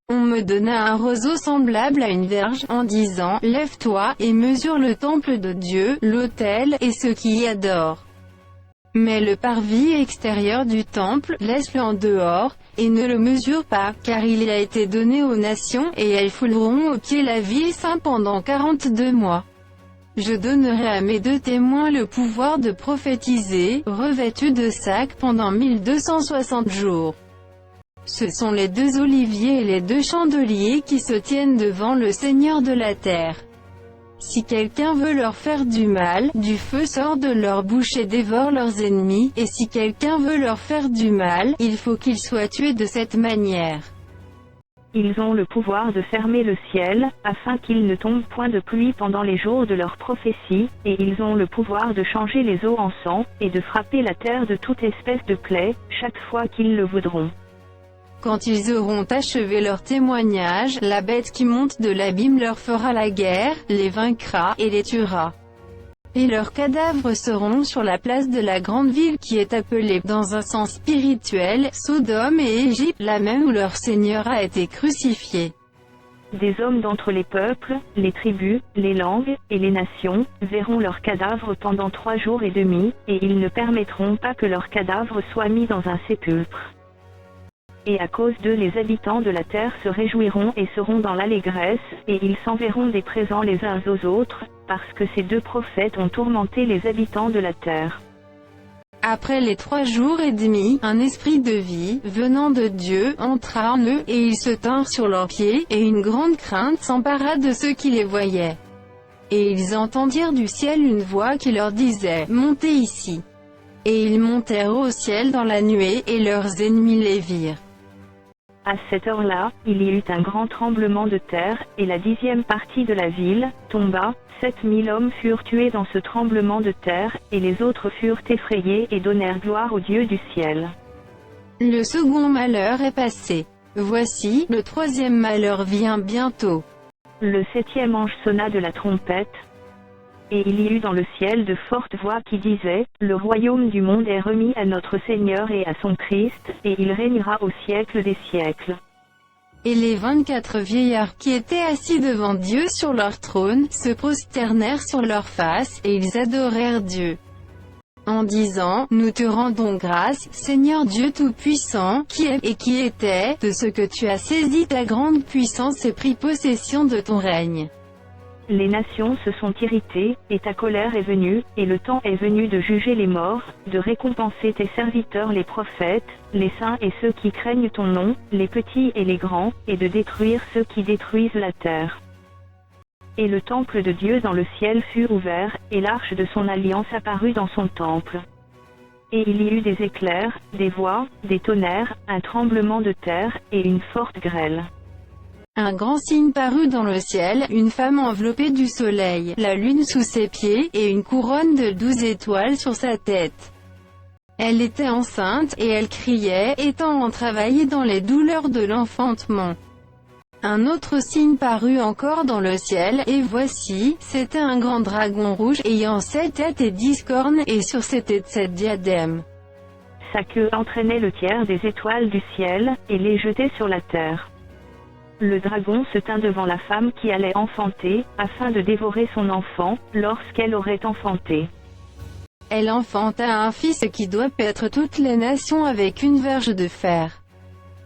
On me donna un roseau semblable à une verge, en disant, lève-toi, et mesure le temple de Dieu, l'autel, et ceux qui y adorent. Mais le parvis extérieur du temple, laisse-le en dehors, et ne le mesure pas, car il a été donné aux nations, et elles fouleront au pied la ville sainte pendant 42 mois. Je donnerai à mes 2 témoins le pouvoir de prophétiser, revêtus de sacs pendant 1260 jours. Ce sont les 2 oliviers et les 2 chandeliers qui se tiennent devant le Seigneur de la terre. Si quelqu'un veut leur faire du mal, du feu sort de leur bouche et dévore leurs ennemis, et si quelqu'un veut leur faire du mal, il faut qu'il soit tué de cette manière. Ils ont le pouvoir de fermer le ciel, afin qu'il ne tombe point de pluie pendant les jours de leur prophétie, et ils ont le pouvoir de changer les eaux en sang, et de frapper la terre de toute espèce de plaie, chaque fois qu'ils le voudront. Quand ils auront achevé leur témoignage, la bête qui monte de l'abîme leur fera la guerre, les vaincra, et les tuera. Et leurs cadavres seront sur la place de la grande ville qui est appelée, dans un sens spirituel, Sodome et Égypte, la même où leur Seigneur a été crucifié. Des hommes d'entre les peuples, les tribus, les langues, et les nations, verront leurs cadavres pendant 3 jours et demi, et ils ne permettront pas que leurs cadavres soient mis dans un sépulcre. Et à cause d'eux les habitants de la terre se réjouiront et seront dans l'allégresse, et ils s'enverront des présents les uns aux autres, parce que ces 2 prophètes ont tourmenté les habitants de la terre. Après les 3 jours et demi, un esprit de vie, venant de Dieu, entra en eux, et ils se tinrent sur leurs pieds, et une grande crainte s'empara de ceux qui les voyaient. Et ils entendirent du ciel une voix qui leur disait, « Montez ici. » Et ils montèrent au ciel dans la nuée, et leurs ennemis les virent. À cette heure-là, il y eut un grand tremblement de terre, et la 10e partie de la ville tomba. 7000 hommes furent tués dans ce tremblement de terre, et les autres furent effrayés et donnèrent gloire au Dieu du ciel. Le second malheur est passé. Voici, le 3e malheur vient bientôt. Le 7e ange sonna de la trompette, et il y eut dans le ciel de fortes voix qui disaient, « Le royaume du monde est remis à notre Seigneur et à son Christ, et il régnera au siècle des siècles. » Et les 24 vieillards qui étaient assis devant Dieu sur leur trône, se prosternèrent sur leurs faces, et ils adorèrent Dieu, en disant, « Nous te rendons grâce, Seigneur Dieu Tout-Puissant, qui est, et qui était, de ce que tu as saisi ta grande puissance et pris possession de ton règne. Les nations se sont irritées, et ta colère est venue, et le temps est venu de juger les morts, de récompenser tes serviteurs les prophètes, les saints et ceux qui craignent ton nom, les petits et les grands, et de détruire ceux qui détruisent la terre. » Et le temple de Dieu dans le ciel fut ouvert, et l'arche de son alliance apparut dans son temple. Et il y eut des éclairs, des voix, des tonnerres, un tremblement de terre, et une forte grêle. Un grand signe parut dans le ciel, une femme enveloppée du soleil, la lune sous ses pieds, et une couronne de 12 étoiles sur sa tête. Elle était enceinte, et elle criait, étant en travail et dans les douleurs de l'enfantement. Un autre signe parut encore dans le ciel, et voici, c'était un grand dragon rouge, ayant 7 têtes et 10 cornes, et sur ses têtes 7 diadèmes. Sa queue entraînait le tiers des étoiles du ciel, et les jetait sur la terre. Le dragon se tint devant la femme qui allait enfanter, afin de dévorer son enfant, lorsqu'elle aurait enfanté. Elle enfanta un fils qui doit paître toutes les nations avec une verge de fer.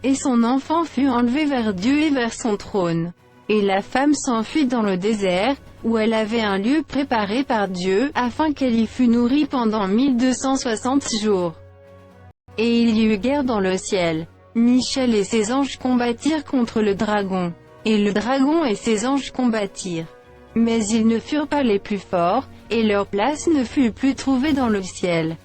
Et son enfant fut enlevé vers Dieu et vers son trône. Et la femme s'enfuit dans le désert, où elle avait un lieu préparé par Dieu, afin qu'elle y fût nourrie pendant 1260 jours. Et il y eut guerre dans le ciel. Michel et ses anges combattirent contre le dragon. Et le dragon et ses anges combattirent. Mais ils ne furent pas les plus forts, et leur place ne fut plus trouvée dans le ciel.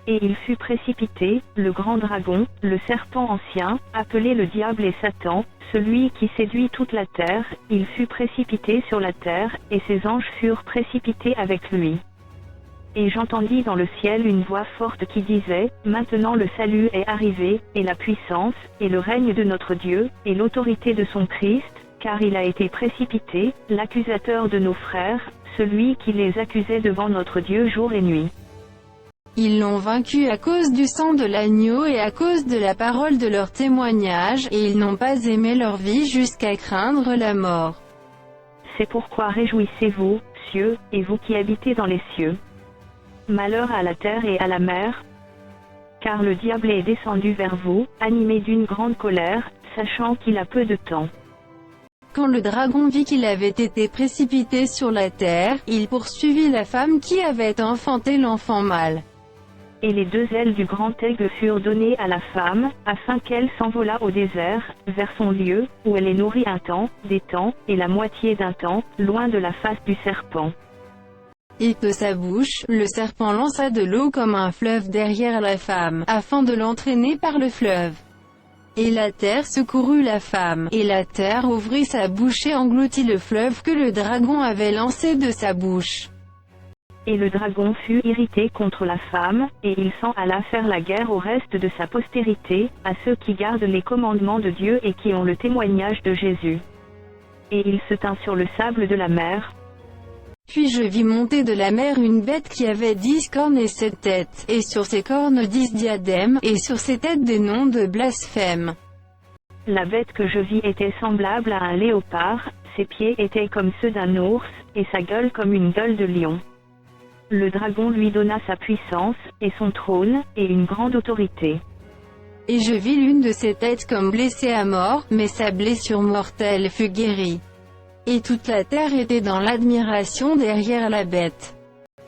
Et il fut précipité, le grand dragon, le serpent ancien, appelé le diable et Satan, celui qui séduit toute la terre, il fut précipité sur la terre, et ses anges furent précipités avec lui. Et j'entendis dans le ciel une voix forte qui disait, « Maintenant le salut est arrivé, et la puissance, et le règne de notre Dieu, et l'autorité de son Christ, car il a été précipité, l'accusateur de nos frères, celui qui les accusait devant notre Dieu jour et nuit. » Ils l'ont vaincu à cause du sang de l'agneau et à cause de la parole de leur témoignage, et ils n'ont pas aimé leur vie jusqu'à craindre la mort. C'est pourquoi réjouissez-vous, cieux, et vous qui habitez dans les cieux. Malheur à la terre et à la mer, car le diable est descendu vers vous, animé d'une grande colère, sachant qu'il a peu de temps. Quand le dragon vit qu'il avait été précipité sur la terre, il poursuivit la femme qui avait enfanté l'enfant mâle. Et les 2 ailes du grand aigle furent données à la femme, afin qu'elle s'envolât au désert, vers son lieu, où elle est nourrie un temps, des temps, et la moitié d'un temps, loin de la face du serpent. Et de sa bouche, le serpent lança de l'eau comme un fleuve derrière la femme, afin de l'entraîner par le fleuve. Et la terre secourut la femme, et la terre ouvrit sa bouche et engloutit le fleuve que le dragon avait lancé de sa bouche. Et le dragon fut irrité contre la femme, et il s'en alla faire la guerre au reste de sa postérité, à ceux qui gardent les commandements de Dieu et qui ont le témoignage de Jésus. Et il se tint sur le sable de la mer. Puis je vis monter de la mer une bête qui avait 10 cornes et 7 têtes, et sur ses cornes 10 diadèmes, et sur ses têtes des noms de blasphème. La bête que je vis était semblable à un léopard, ses pieds étaient comme ceux d'un ours, et sa gueule comme une gueule de lion. Le dragon lui donna sa puissance, et son trône, et une grande autorité. Et je vis l'une de ses têtes comme blessée à mort, mais sa blessure mortelle fut guérie. Et toute la terre était dans l'admiration derrière la bête.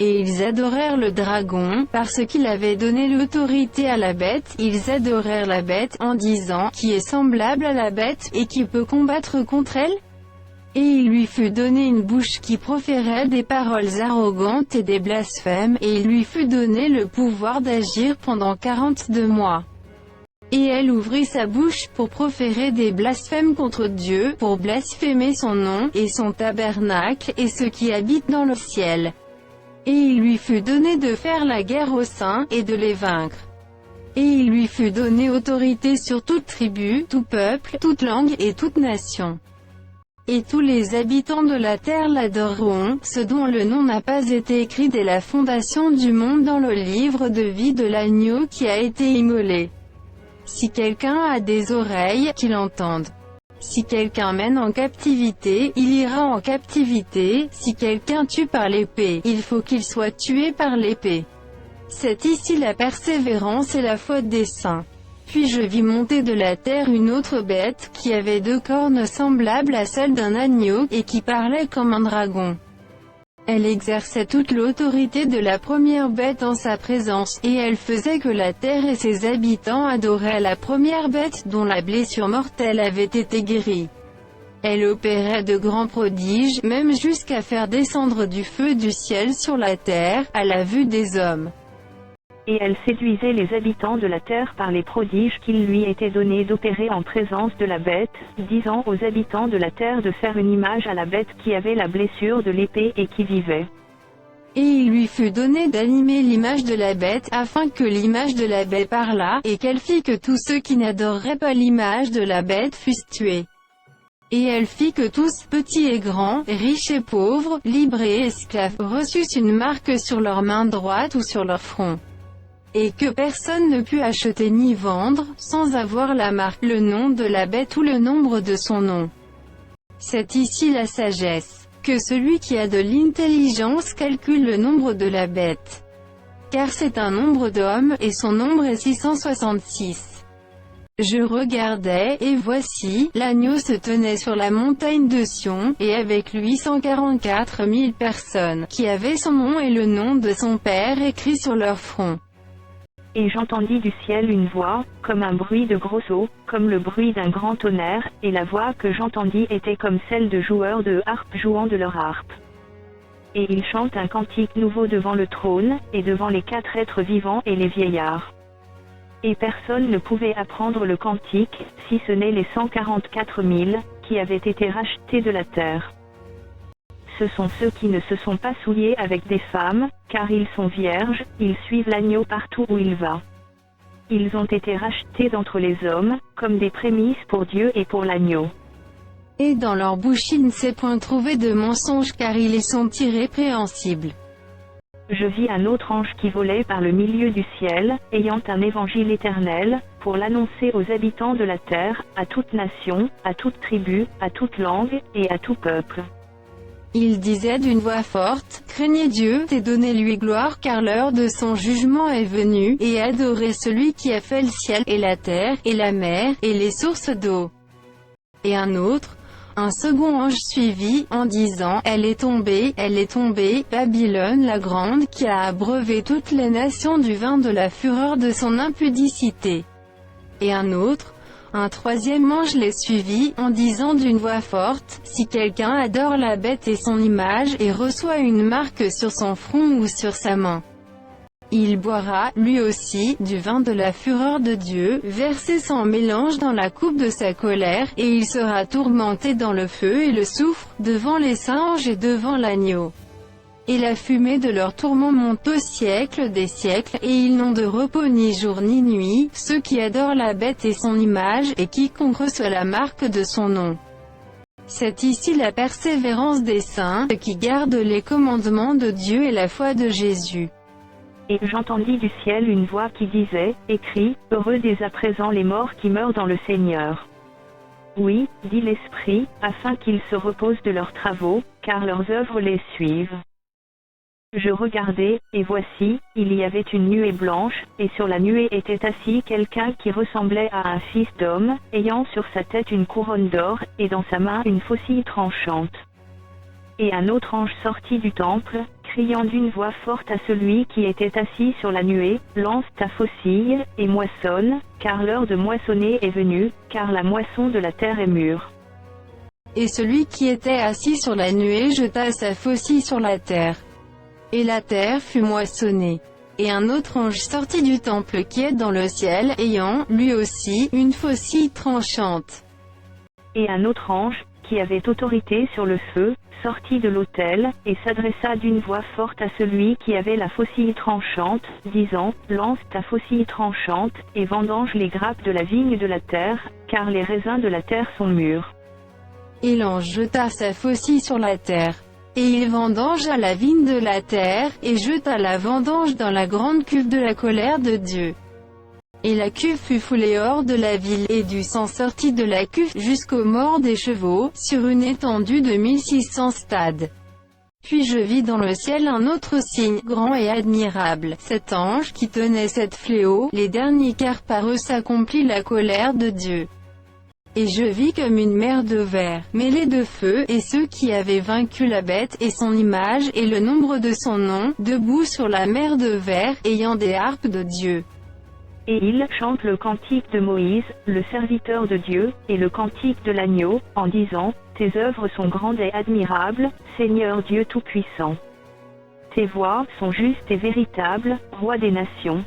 Et ils adorèrent le dragon, parce qu'il avait donné l'autorité à la bête, ils adorèrent la bête, en disant, qui est semblable à la bête, et qui peut combattre contre elle? Et il lui fut donné une bouche qui proférait des paroles arrogantes et des blasphèmes, et il lui fut donné le pouvoir d'agir pendant 42 mois. Et elle ouvrit sa bouche pour proférer des blasphèmes contre Dieu, pour blasphémer son nom, et son tabernacle, et ceux qui habitent dans le ciel. Et il lui fut donné de faire la guerre aux saints, et de les vaincre. Et il lui fut donné autorité sur toute tribu, tout peuple, toute langue, et toute nation. Et tous les habitants de la terre l'adoreront, ceux dont le nom n'a pas été écrit dès la fondation du monde dans le livre de vie de l'agneau qui a été immolé. Si quelqu'un a des oreilles, qu'il entende. Si quelqu'un mène en captivité, il ira en captivité. Si quelqu'un tue par l'épée, il faut qu'il soit tué par l'épée. C'est ici la persévérance et la foi des saints. Puis je vis monter de la terre une autre bête, qui avait 2 cornes semblables à celles d'un agneau, et qui parlait comme un dragon. Elle exerçait toute l'autorité de la première bête en sa présence, et elle faisait que la terre et ses habitants adoraient la première bête dont la blessure mortelle avait été guérie. Elle opérait de grands prodiges, même jusqu'à faire descendre du feu du ciel sur la terre, à la vue des hommes. Et elle séduisait les habitants de la terre par les prodiges qu'il lui était donné d'opérer en présence de la bête, disant aux habitants de la terre de faire une image à la bête qui avait la blessure de l'épée et qui vivait. Et il lui fut donné d'animer l'image de la bête, afin que l'image de la bête parlât, et qu'elle fit que tous ceux qui n'adoreraient pas l'image de la bête fussent tués. Et elle fit que tous, petits et grands, riches et pauvres, libres et esclaves, reçussent une marque sur leur main droite ou sur leur front. Et que personne ne put acheter ni vendre, sans avoir la marque, le nom de la bête ou le nombre de son nom. C'est ici la sagesse. Que celui qui a de l'intelligence calcule le nombre de la bête. Car c'est un nombre d'hommes, et son nombre est 666. Je regardais, et voici, l'agneau se tenait sur la montagne de Sion, et avec lui 144 000 personnes, qui avaient son nom et le nom de son père écrit sur leur front. Et j'entendis du ciel une voix, comme un bruit de gros eaux, comme le bruit d'un grand tonnerre, et la voix que j'entendis était comme celle de joueurs de harpe jouant de leur harpe. Et ils chantent un cantique nouveau devant le trône, et devant les 4 êtres vivants et les vieillards. Et personne ne pouvait apprendre le cantique, si ce n'est les 144 000, qui avaient été rachetés de la terre. Ce sont ceux qui ne se sont pas souillés avec des femmes, car ils sont vierges, ils suivent l'agneau partout où il va. Ils ont été rachetés d'entre les hommes, comme des prémices pour Dieu et pour l'agneau. Et dans leur bouche il ne s'est point trouvé de mensonge car ils sont irrépréhensibles. Je vis un autre ange qui volait par le milieu du ciel, ayant un évangile éternel, pour l'annoncer aux habitants de la terre, à toute nation, à toute tribu, à toute langue, et à tout peuple. Il disait d'une voix forte, « Craignez Dieu, et donnez-lui gloire car l'heure de son jugement est venue, et adorez celui qui a fait le ciel, et la terre, et la mer, et les sources d'eau. » Et un second ange suivit, en disant, « Elle est tombée, Babylone la grande, qui a abreuvé toutes les nations du vin de la fureur de son impudicité. » Et un troisième ange les suivit, en disant d'une voix forte, « Si quelqu'un adore la bête et son image, et reçoit une marque sur son front ou sur sa main, Il boira, lui aussi, du vin de la fureur de Dieu, versé sans mélange dans la coupe de sa colère, et il sera tourmenté dans le feu et le soufre, devant les singes et devant l'agneau. Et la fumée de leur tourment monte au siècle des siècles, et ils n'ont de repos ni jour ni nuit, ceux qui adorent la bête et son image, et quiconque reçoit la marque de son nom. C'est ici la persévérance des saints, qui gardent les commandements de Dieu et la foi de Jésus. Et j'entendis du ciel une voix qui disait, écrit, heureux dès à présent les morts qui meurent dans le Seigneur. Oui, dit l'Esprit, afin qu'ils se reposent de leurs travaux, car leurs œuvres les suivent. Je regardai, et voici, il y avait une nuée blanche, et sur la nuée était assis quelqu'un qui ressemblait à un fils d'homme, ayant sur sa tête une couronne d'or, et dans sa main une faucille tranchante. Et un autre ange sortit du temple, criant d'une voix forte à celui qui était assis sur la nuée, lance ta faucille, et moissonne, car l'heure de moissonner est venue, car la moisson de la terre est mûre. Et celui qui était assis sur la nuée jeta sa faucille sur la terre. Et la terre fut moissonnée. Et un autre ange sortit du temple qui est dans le ciel, ayant, lui aussi, une faucille tranchante. Et un autre ange, qui avait autorité sur le feu, sortit de l'autel, et s'adressa d'une voix forte à celui qui avait la faucille tranchante, disant, lance ta faucille tranchante, et vendange les grappes de la vigne de la terre, car les raisins de la terre sont mûrs. Et l'ange jeta sa faucille sur la terre. Et il vendangea la vigne de la terre, et jeta la vendange dans la grande cuve de la colère de Dieu. Et la cuve fut foulée hors de la ville, et du sang sortit de la cuve jusqu'aux morts des chevaux, sur une étendue de 1600 stades. Puis je vis dans le ciel un autre signe, grand et admirable, cet ange qui tenait sept fléaux, les derniers car par eux s'accomplit la colère de Dieu. Et je vis comme une mer de verre, mêlée de feu, et ceux qui avaient vaincu la bête, et son image, et le nombre de son nom, debout sur la mer de verre, ayant des harpes de Dieu. Et ils chantent le cantique de Moïse, le serviteur de Dieu, et le cantique de l'agneau, en disant, tes œuvres sont grandes et admirables, Seigneur Dieu Tout-Puissant. Tes voies sont justes et véritables, Roi des nations.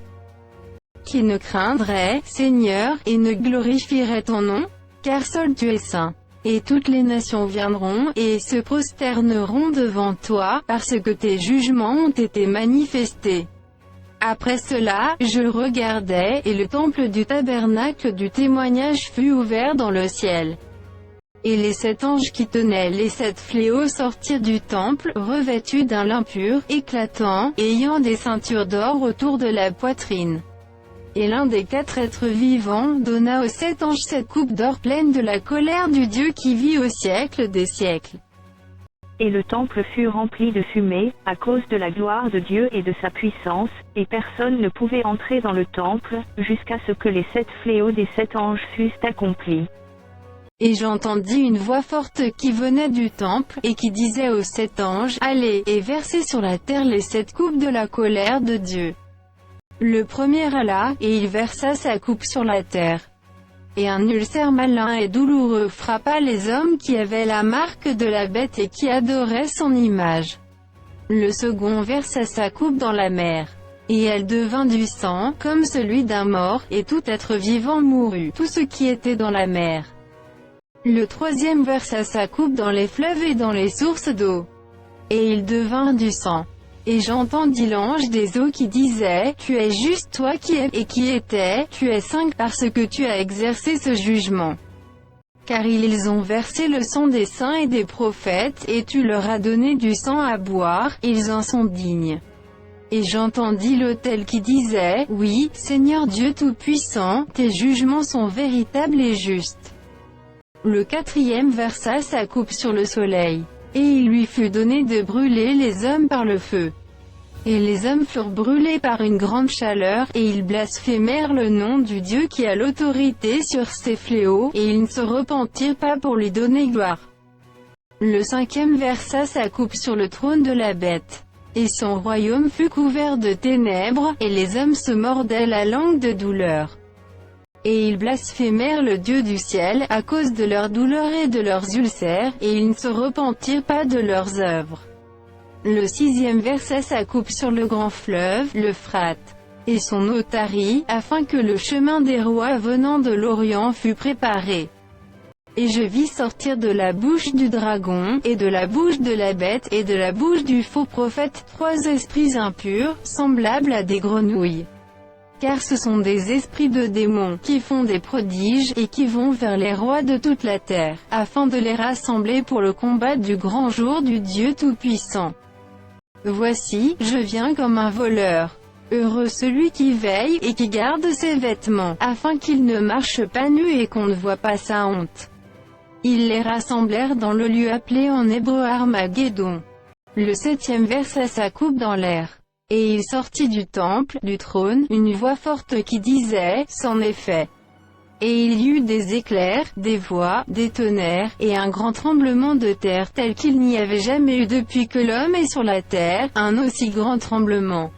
Qui ne craindrait, Seigneur, et ne glorifierait ton nom? Car seul tu es saint. Et toutes les nations viendront, et se prosterneront devant toi, parce que tes jugements ont été manifestés. Après cela, je regardais, et le temple du tabernacle du témoignage fut ouvert dans le ciel. Et les sept anges qui tenaient les sept fléaux sortirent du temple, revêtus d'un lin pur, éclatant, ayant des ceintures d'or autour de la poitrine. Et l'un des quatre êtres vivants donna aux sept anges cette coupe d'or pleine de la colère du Dieu qui vit au siècle des siècles. Et le temple fut rempli de fumée, à cause de la gloire de Dieu et de sa puissance, et personne ne pouvait entrer dans le temple, jusqu'à ce que les sept fléaux des sept anges fussent accomplis. Et j'entendis une voix forte qui venait du temple, et qui disait aux sept anges, allez, et versez sur la terre les sept coupes de la colère de Dieu. Le premier alla, et il versa sa coupe sur la terre. Et un ulcère malin et douloureux frappa les hommes qui avaient la marque de la bête et qui adoraient son image. Le second versa sa coupe dans la mer. Et elle devint du sang, comme celui d'un mort, et tout être vivant mourut, tout ce qui était dans la mer. Le troisième versa sa coupe dans les fleuves et dans les sources d'eau. Et il devint du sang. Et j'entendis l'ange des eaux qui disait, tu es juste toi qui es, et qui étais, tu es saint parce que tu as exercé ce jugement. Car ils ont versé le sang des saints et des prophètes, et tu leur as donné du sang à boire, ils en sont dignes. Et j'entendis l'autel qui disait, oui, Seigneur Dieu Tout-Puissant, tes jugements sont véritables et justes. Le quatrième versa sa coupe sur le soleil. Et il lui fut donné de brûler les hommes par le feu. Et les hommes furent brûlés par une grande chaleur, et ils blasphémèrent le nom du Dieu qui a l'autorité sur ces fléaux, et ils ne se repentirent pas pour lui donner gloire. Le cinquième versa sa coupe sur le trône de la bête. Et son royaume fut couvert de ténèbres, et les hommes se mordaient la langue de douleur. Et ils blasphémèrent le Dieu du ciel, à cause de leur douleur et de leurs ulcères, et ils ne se repentirent pas de leurs œuvres. Le 6e verset s'accoupe sur le grand fleuve, l'Euphrate, et son eau tarit, afin que le chemin des rois venant de l'Orient fût préparé. Et je vis sortir de la bouche du dragon, et de la bouche de la bête, et de la bouche du faux prophète, 3 esprits impurs, semblables à des grenouilles. Car ce sont des esprits de démons, qui font des prodiges, et qui vont vers les rois de toute la terre, afin de les rassembler pour le combat du grand jour du Dieu Tout-Puissant. Voici, je viens comme un voleur. Heureux celui qui veille, et qui garde ses vêtements, afin qu'il ne marche pas nu et qu'on ne voit pas sa honte. Ils les rassemblèrent dans le lieu appelé en hébreu Armageddon. Le 7e verset s'accoupe dans l'air. Et il sortit du temple, du trône, une voix forte qui disait, c'en est fait. Et il y eut des éclairs, des voix, des tonnerres, et un grand tremblement de terre tel qu'il n'y avait jamais eu depuis que l'homme est sur la terre, un aussi grand tremblement.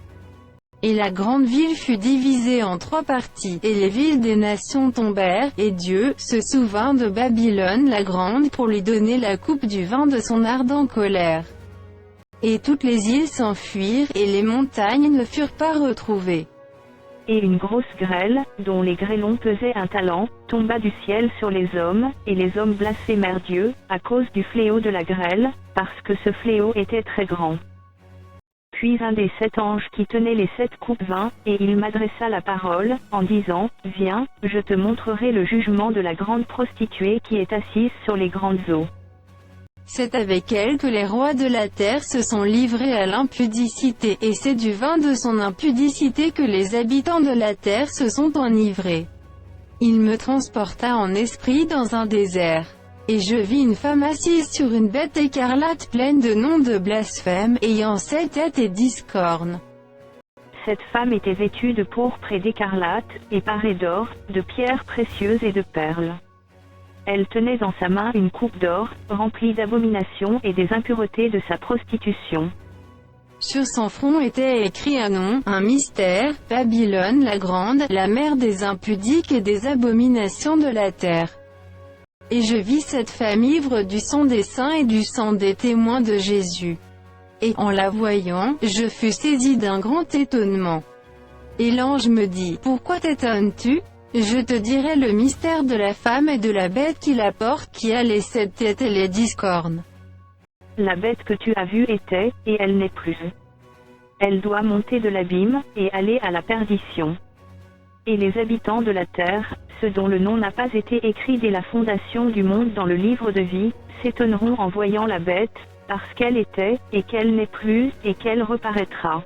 Et la grande ville fut divisée en 3 parties, et les villes des nations tombèrent, et Dieu se souvint de Babylone la grande pour lui donner la coupe du vin de son ardente colère. Et toutes les îles s'enfuirent, et les montagnes ne furent pas retrouvées. Et une grosse grêle, dont les grêlons pesaient un talent, tomba du ciel sur les hommes, et les hommes blasphémèrent Dieu, à cause du fléau de la grêle, parce que ce fléau était très grand. Puis un des 7 anges qui tenait les 7 coupes vint, et il m'adressa la parole, en disant, viens, je te montrerai le jugement de la grande prostituée qui est assise sur les grandes eaux. C'est avec elle que les rois de la terre se sont livrés à l'impudicité, et c'est du vin de son impudicité que les habitants de la terre se sont enivrés. Il me transporta en esprit dans un désert. Et je vis une femme assise sur une bête écarlate pleine de noms de blasphème, ayant 7 têtes et 10 cornes. Cette femme était vêtue de pourpre et d'écarlate, et parée d'or, de pierres précieuses et de perles. Elle tenait dans sa main une coupe d'or, remplie d'abominations et des impuretés de sa prostitution. Sur son front était écrit un nom, un mystère, Babylone la grande, la mère des impudiques et des abominations de la terre. Et je vis cette femme ivre du sang des saints et du sang des témoins de Jésus. Et, en la voyant, je fus saisi d'un grand étonnement. Et l'ange me dit, pourquoi t'étonnes-tu? Je te dirai le mystère de la femme et de la bête qui la porte, qui a les 7 têtes et les 10 cornes. La bête que tu as vue était, et elle n'est plus. Elle doit monter de l'abîme, et aller à la perdition. Et les habitants de la terre, ceux dont le nom n'a pas été écrit dès la fondation du monde dans le livre de vie, s'étonneront en voyant la bête, parce qu'elle était, et qu'elle n'est plus, et qu'elle reparaîtra.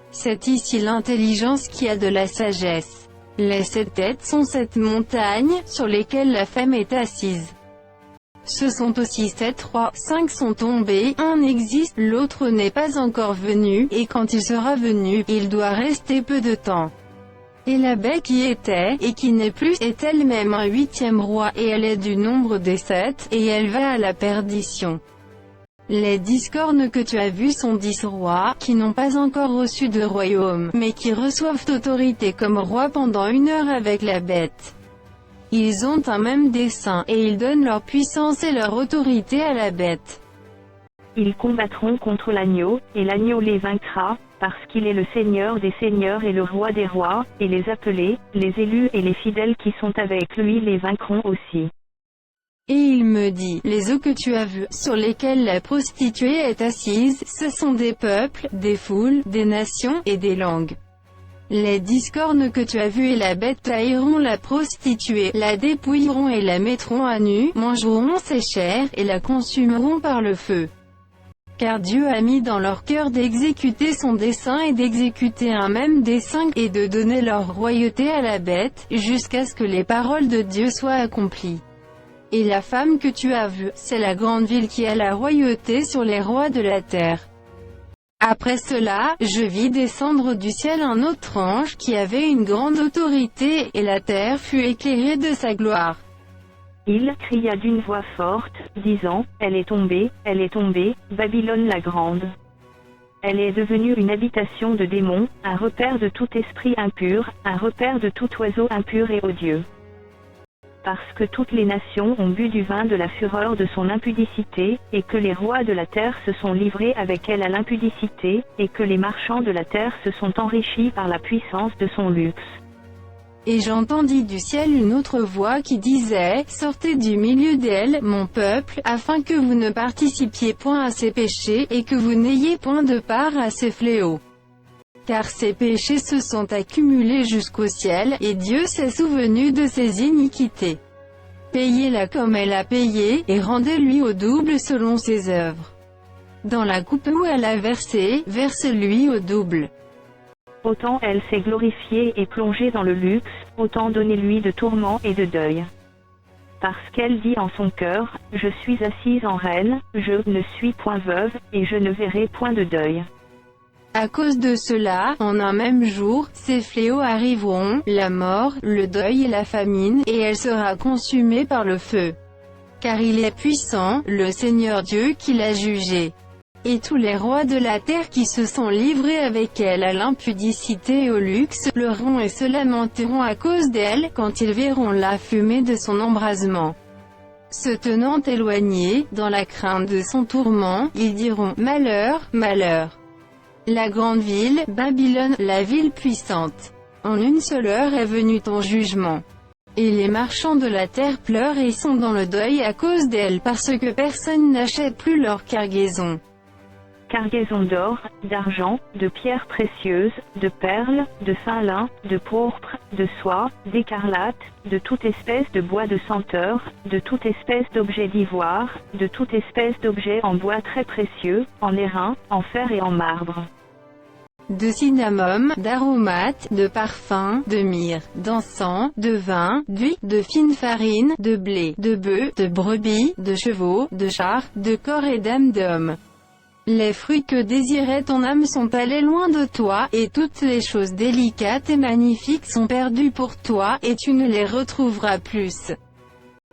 C'est ici l'intelligence qui a de la sagesse. Les 7 têtes sont 7 montagnes, sur lesquelles la femme est assise. Ce sont aussi 7 rois, 5 sont tombés, un existe, l'autre n'est pas encore venu, et quand il sera venu, il doit rester peu de temps. Et la bête qui était, et qui n'est plus, est elle-même un 8e roi, et elle est du nombre des 7, et elle va à la perdition. Les 10 cornes que tu as vues sont 10 rois, qui n'ont pas encore reçu de royaume, mais qui reçoivent autorité comme rois pendant 1 heure avec la bête. Ils ont un même dessein, et ils donnent leur puissance et leur autorité à la bête. Ils combattront contre l'agneau, et l'agneau les vaincra, parce qu'il est le Seigneur des seigneurs et le Roi des rois, et les appelés, les élus et les fidèles qui sont avec lui les vaincront aussi. Et il me dit, les eaux que tu as vues, sur lesquelles la prostituée est assise, ce sont des peuples, des foules, des nations, et des langues. Les 10 cornes que tu as vues et la bête tailleront la prostituée, la dépouilleront et la mettront à nu, mangeront ses chairs, et la consumeront par le feu. Car Dieu a mis dans leur cœur d'exécuter son dessein et d'exécuter un même dessein, et de donner leur royauté à la bête, jusqu'à ce que les paroles de Dieu soient accomplies. Et la femme que tu as vue, c'est la grande ville qui a la royauté sur les rois de la terre. Après cela, je vis descendre du ciel un autre ange, qui avait une grande autorité, et la terre fut éclairée de sa gloire. Il cria d'une voix forte, disant, elle est tombée, Babylone la grande. Elle est devenue une habitation de démons, un repère de tout esprit impur, un repère de tout oiseau impur et odieux. parce que toutes les nations ont bu du vin de la fureur de son impudicité, et que les rois de la terre se sont livrés avec elle à l'impudicité, et que les marchands de la terre se sont enrichis par la puissance de son luxe. Et j'entendis du ciel une autre voix qui disait, sortez du milieu d'elle, mon peuple, afin que vous ne participiez point à ses péchés, et que vous n'ayez point de part à ses fléaux. Car ses péchés se sont accumulés jusqu'au ciel, et Dieu s'est souvenu de ses iniquités. Payez-la comme elle a payé, et rendez-lui au double selon ses œuvres. Dans la coupe où elle a versé, verse-lui au double. Autant elle s'est glorifiée et plongée dans le luxe, autant donnez-lui de tourments et de deuil. Parce qu'elle dit en son cœur, je suis assise en reine, je ne suis point veuve, et je ne verrai point de deuil. À cause de cela, en un même jour, ces fléaux arriveront, la mort, le deuil et la famine, et elle sera consumée par le feu. Car il est puissant, le Seigneur Dieu qui l'a jugée. Et tous les rois de la terre qui se sont livrés avec elle à l'impudicité et au luxe, pleureront et se lamenteront à cause d'elle, quand ils verront la fumée de son embrasement. Se tenant éloignés, dans la crainte de son tourment, ils diront, malheur, malheur. La grande ville, Babylone, la ville puissante. En une seule heure est venu ton jugement. Et les marchands de la terre pleurent et sont dans le deuil à cause d'elle parce que personne n'achète plus leur cargaison. Cargaison d'or, d'argent, de pierres précieuses, de perles, de fin lin, de pourpre, de soie, d'écarlate, de toute espèce de bois de senteur, de toute espèce d'objet d'ivoire, de toute espèce d'objet en bois très précieux, en airain, en fer et en marbre. De cinnamome, d'aromates, de parfums, de myrrhe, d'encens, de vin, d'huile, de fine farine, de blé, de bœufs, de brebis, de chevaux, de chars, de corps et d'âmes d'hommes. Les fruits que désirait ton âme sont allés loin de toi, et toutes les choses délicates et magnifiques sont perdues pour toi, et tu ne les retrouveras plus.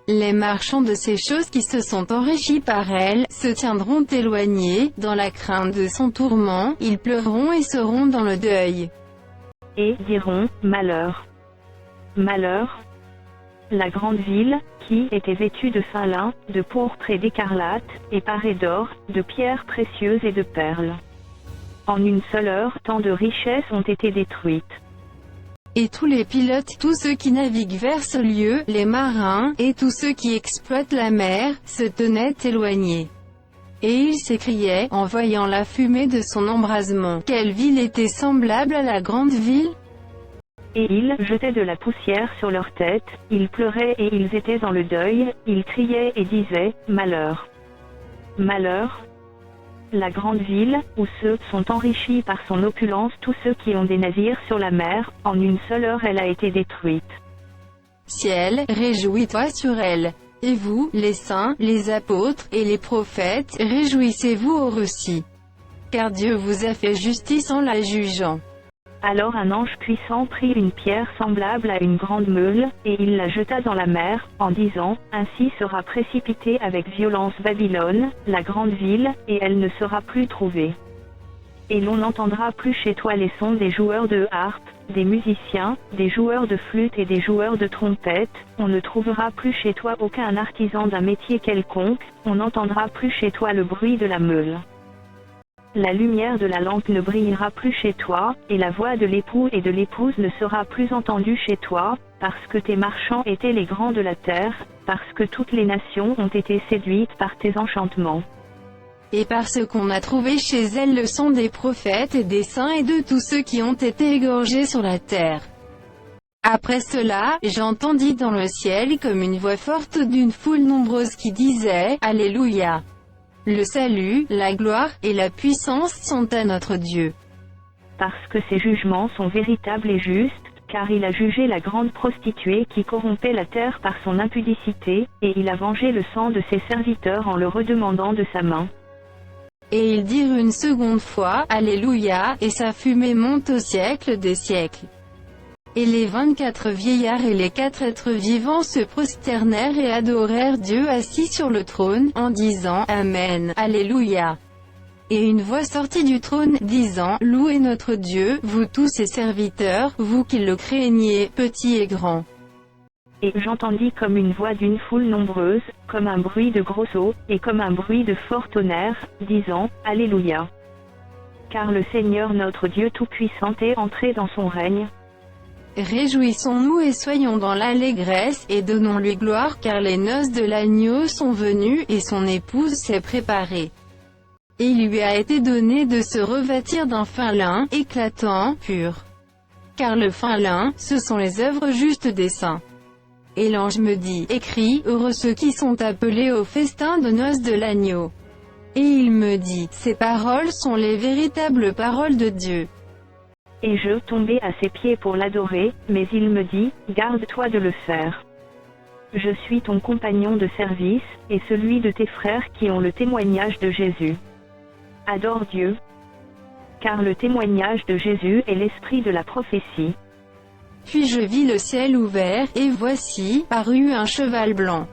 Les marchands de ces choses qui se sont enrichis par elle, se tiendront éloignés, dans la crainte de son tourment, ils pleureront et seront dans le deuil. Et diront, malheur. Malheur. La grande ville, qui était vêtue de fin lin, de pourpre et d'écarlate, et parée d'or, de pierres précieuses et de perles. En une seule heure, tant de richesses ont été détruites. Et tous les pilotes, tous ceux qui naviguent vers ce lieu, les marins, et tous ceux qui exploitent la mer, se tenaient éloignés. Et ils s'écriaient, en voyant la fumée de son embrasement, quelle ville était semblable à la grande ville? Et ils jetaient de la poussière sur leurs têtes, ils pleuraient et ils étaient dans le deuil, ils criaient et disaient, malheur. Malheur. La grande ville, où ceux sont enrichis par son opulence, tous ceux qui ont des navires sur la mer, en une seule heure elle a été détruite. Ciel, réjouis-toi sur elle. Et vous, les saints, les apôtres, et les prophètes, réjouissez-vous au reçu. Car Dieu vous a fait justice en la jugeant. Alors un ange puissant prit une pierre semblable à une grande meule, et il la jeta dans la mer, en disant, ainsi sera précipitée avec violence Babylone, la grande ville, et elle ne sera plus trouvée. Et l'on n'entendra plus chez toi les sons des joueurs de harpe, des musiciens, des joueurs de flûte et des joueurs de trompette, on ne trouvera plus chez toi aucun artisan d'un métier quelconque, on n'entendra plus chez toi le bruit de la meule. La lumière de la lampe ne brillera plus chez toi, et la voix de l'époux et de l'épouse ne sera plus entendue chez toi, parce que tes marchands étaient les grands de la terre, parce que toutes les nations ont été séduites par tes enchantements. Et parce qu'on a trouvé chez elle le sang des prophètes et des saints et de tous ceux qui ont été égorgés sur la terre. Après cela, j'entendis dans le ciel comme une voix forte d'une foule nombreuse qui disait, Alléluia. Le salut, la gloire, et la puissance sont à notre Dieu. Parce que ses jugements sont véritables et justes, car il a jugé la grande prostituée qui corrompait la terre par son impudicité, et il a vengé le sang de ses serviteurs en le redemandant de sa main. Et ils dirent une seconde fois, Alléluia, et sa fumée monte au siècle des siècles. Et les 24 vieillards et les 4 êtres vivants se prosternèrent et adorèrent Dieu assis sur le trône, en disant, Amen, Alléluia. Et une voix sortit du trône, disant, Louez notre Dieu, vous tous ses serviteurs, vous qui le craignez, petits et grands. Et j'entendis comme une voix d'une foule nombreuse, comme un bruit de gros eaux, et comme un bruit de fort tonnerre, disant, Alléluia. Car le Seigneur notre Dieu Tout-Puissant est entré dans son règne. Réjouissons-nous et soyons dans l'allégresse, et donnons-lui gloire, car les noces de l'agneau sont venues, et son épouse s'est préparée. Et il lui a été donné de se revêtir d'un fin lin, éclatant, pur. Car le fin lin, ce sont les œuvres justes des saints. Et l'ange me dit, écris, heureux ceux qui sont appelés au festin de noces de l'agneau. Et il me dit, ces paroles sont les véritables paroles de Dieu. Et je tombai à ses pieds pour l'adorer, mais il me dit, garde-toi de le faire. Je suis ton compagnon de service, et celui de tes frères qui ont le témoignage de Jésus. Adore Dieu. Car le témoignage de Jésus est l'esprit de la prophétie. Puis je vis le ciel ouvert, et voici, parut un cheval blanc.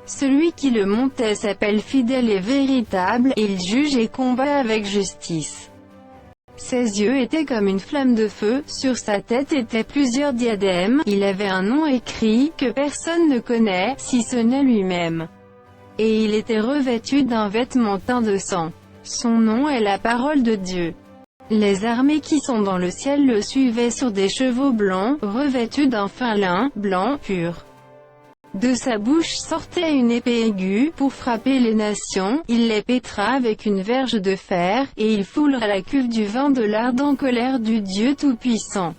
Celui qui le montait s'appelle fidèle et véritable, et il juge et combat avec justice. Ses yeux étaient comme une flamme de feu, sur sa tête étaient plusieurs diadèmes, il avait un nom écrit, que personne ne connaît, si ce n'est lui-même. Et il était revêtu d'un vêtement teint de sang. Son nom est la parole de Dieu. Les armées qui sont dans le ciel le suivaient sur des chevaux blancs, revêtus d'un fin lin, blanc, pur. De sa bouche sortait une épée aiguë, pour frapper les nations, il les pétra avec une verge de fer, et il foulera la cuve du vin de l'ardente colère du Dieu Tout-Puissant.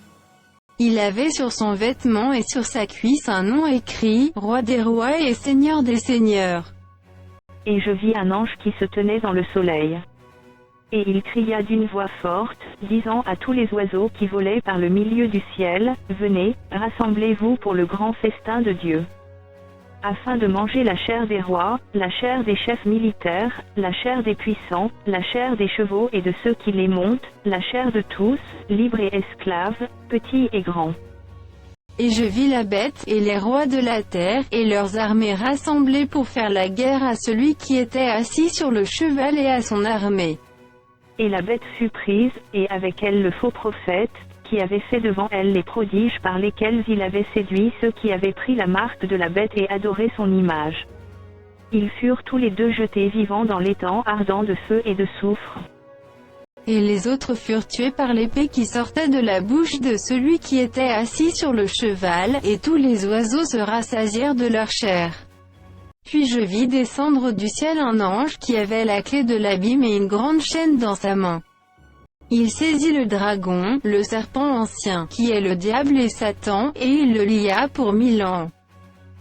Il avait sur son vêtement et sur sa cuisse un nom écrit, Roi des rois et Seigneur des seigneurs. Et je vis un ange qui se tenait dans le soleil. Et il cria d'une voix forte, disant à tous les oiseaux qui volaient par le milieu du ciel, venez, rassemblez-vous pour le grand festin de Dieu. Afin de manger la chair des rois, la chair des chefs militaires, la chair des puissants, la chair des chevaux et de ceux qui les montent, la chair de tous, libres et esclaves, petits et grands. Et je vis la bête, et les rois de la terre, et leurs armées rassemblées pour faire la guerre à celui qui était assis sur le cheval et à son armée. Et la bête fut prise, et avec elle le faux prophète, qui avait fait devant elle les prodiges par lesquels il avait séduit ceux qui avaient pris la marque de la bête et adoré son image. Ils furent tous les deux jetés vivants dans l'étang ardent de feu et de soufre. Et les autres furent tués par l'épée qui sortait de la bouche de celui qui était assis sur le cheval, et tous les oiseaux se rassasièrent de leur chair. Puis je vis descendre du ciel un ange qui avait la clé de l'abîme et une grande chaîne dans sa main. Il saisit le dragon, le serpent ancien, qui est le diable et Satan, et il le lia pour 1000 ans.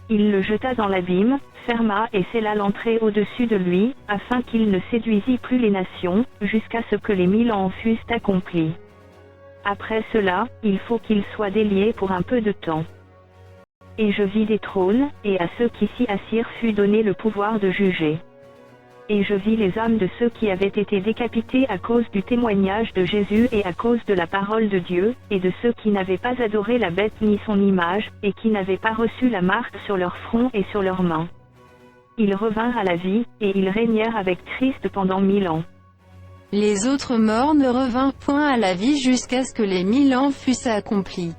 Il le jeta dans l'abîme, ferma et scella l'entrée au-dessus de lui, afin qu'il ne séduisît plus les nations, jusqu'à ce que les 1000 ans fussent accomplis. Après cela, il faut qu'il soit délié pour un peu de temps. Et je vis des trônes, et à ceux qui s'y assirent fut donné le pouvoir de juger. Et je vis les âmes de ceux qui avaient été décapités à cause du témoignage de Jésus et à cause de la parole de Dieu, et de ceux qui n'avaient pas adoré la bête ni son image, et qui n'avaient pas reçu la marque sur leur front et sur leurs mains. Ils revinrent à la vie, et ils régnèrent avec Christ pendant 1000 ans. Les autres morts ne revinrent point à la vie jusqu'à ce que les 1000 ans fussent accomplis.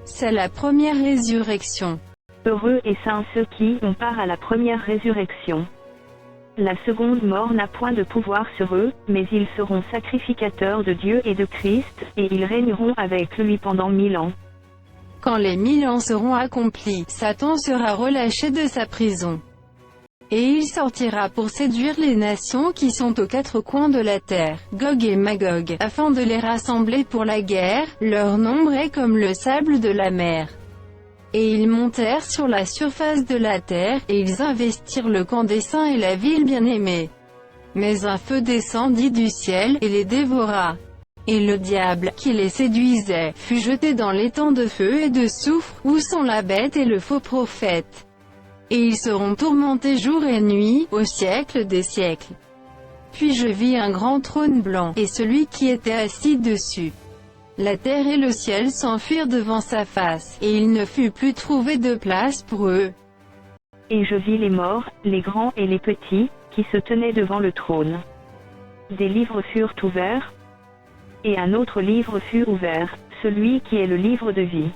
C'est la première résurrection. Heureux et saints ceux qui ont part à la première résurrection. La seconde mort n'a point de pouvoir sur eux, mais ils seront sacrificateurs de Dieu et de Christ, et ils régneront avec lui pendant 1000 ans. Quand les 1000 ans seront accomplis, Satan sera relâché de sa prison. Et il sortira pour séduire les nations qui sont aux quatre coins de la terre, Gog et Magog, afin de les rassembler pour la guerre, leur nombre est comme le sable de la mer. Et ils montèrent sur la surface de la terre, et ils investirent le camp des saints et la ville bien-aimée. Mais un feu descendit du ciel, et les dévora. Et le diable, qui les séduisait, fut jeté dans l'étang de feu et de soufre, où sont la bête et le faux prophète. Et ils seront tourmentés jour et nuit, au siècle des siècles. Puis je vis un grand trône blanc, et celui qui était assis dessus. La terre et le ciel s'enfuirent devant sa face, et il ne fut plus trouvé de place pour eux. Et je vis les morts, les grands et les petits, qui se tenaient devant le trône. Des livres furent ouverts, et un autre livre fut ouvert, celui qui est le livre de vie.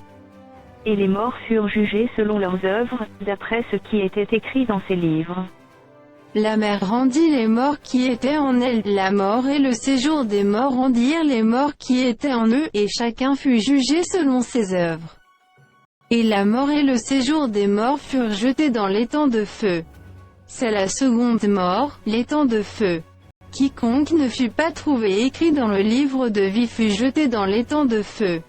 Et les morts furent jugés selon leurs œuvres, d'après ce qui était écrit dans ces livres. La mer rendit les morts qui étaient en elle, la mort et le séjour des morts rendirent les morts qui étaient en eux, et chacun fut jugé selon ses œuvres. Et la mort et le séjour des morts furent jetés dans l'étang de feu. C'est la seconde mort, l'étang de feu. Quiconque ne fut pas trouvé écrit dans le livre de vie fut jeté dans l'étang de feu.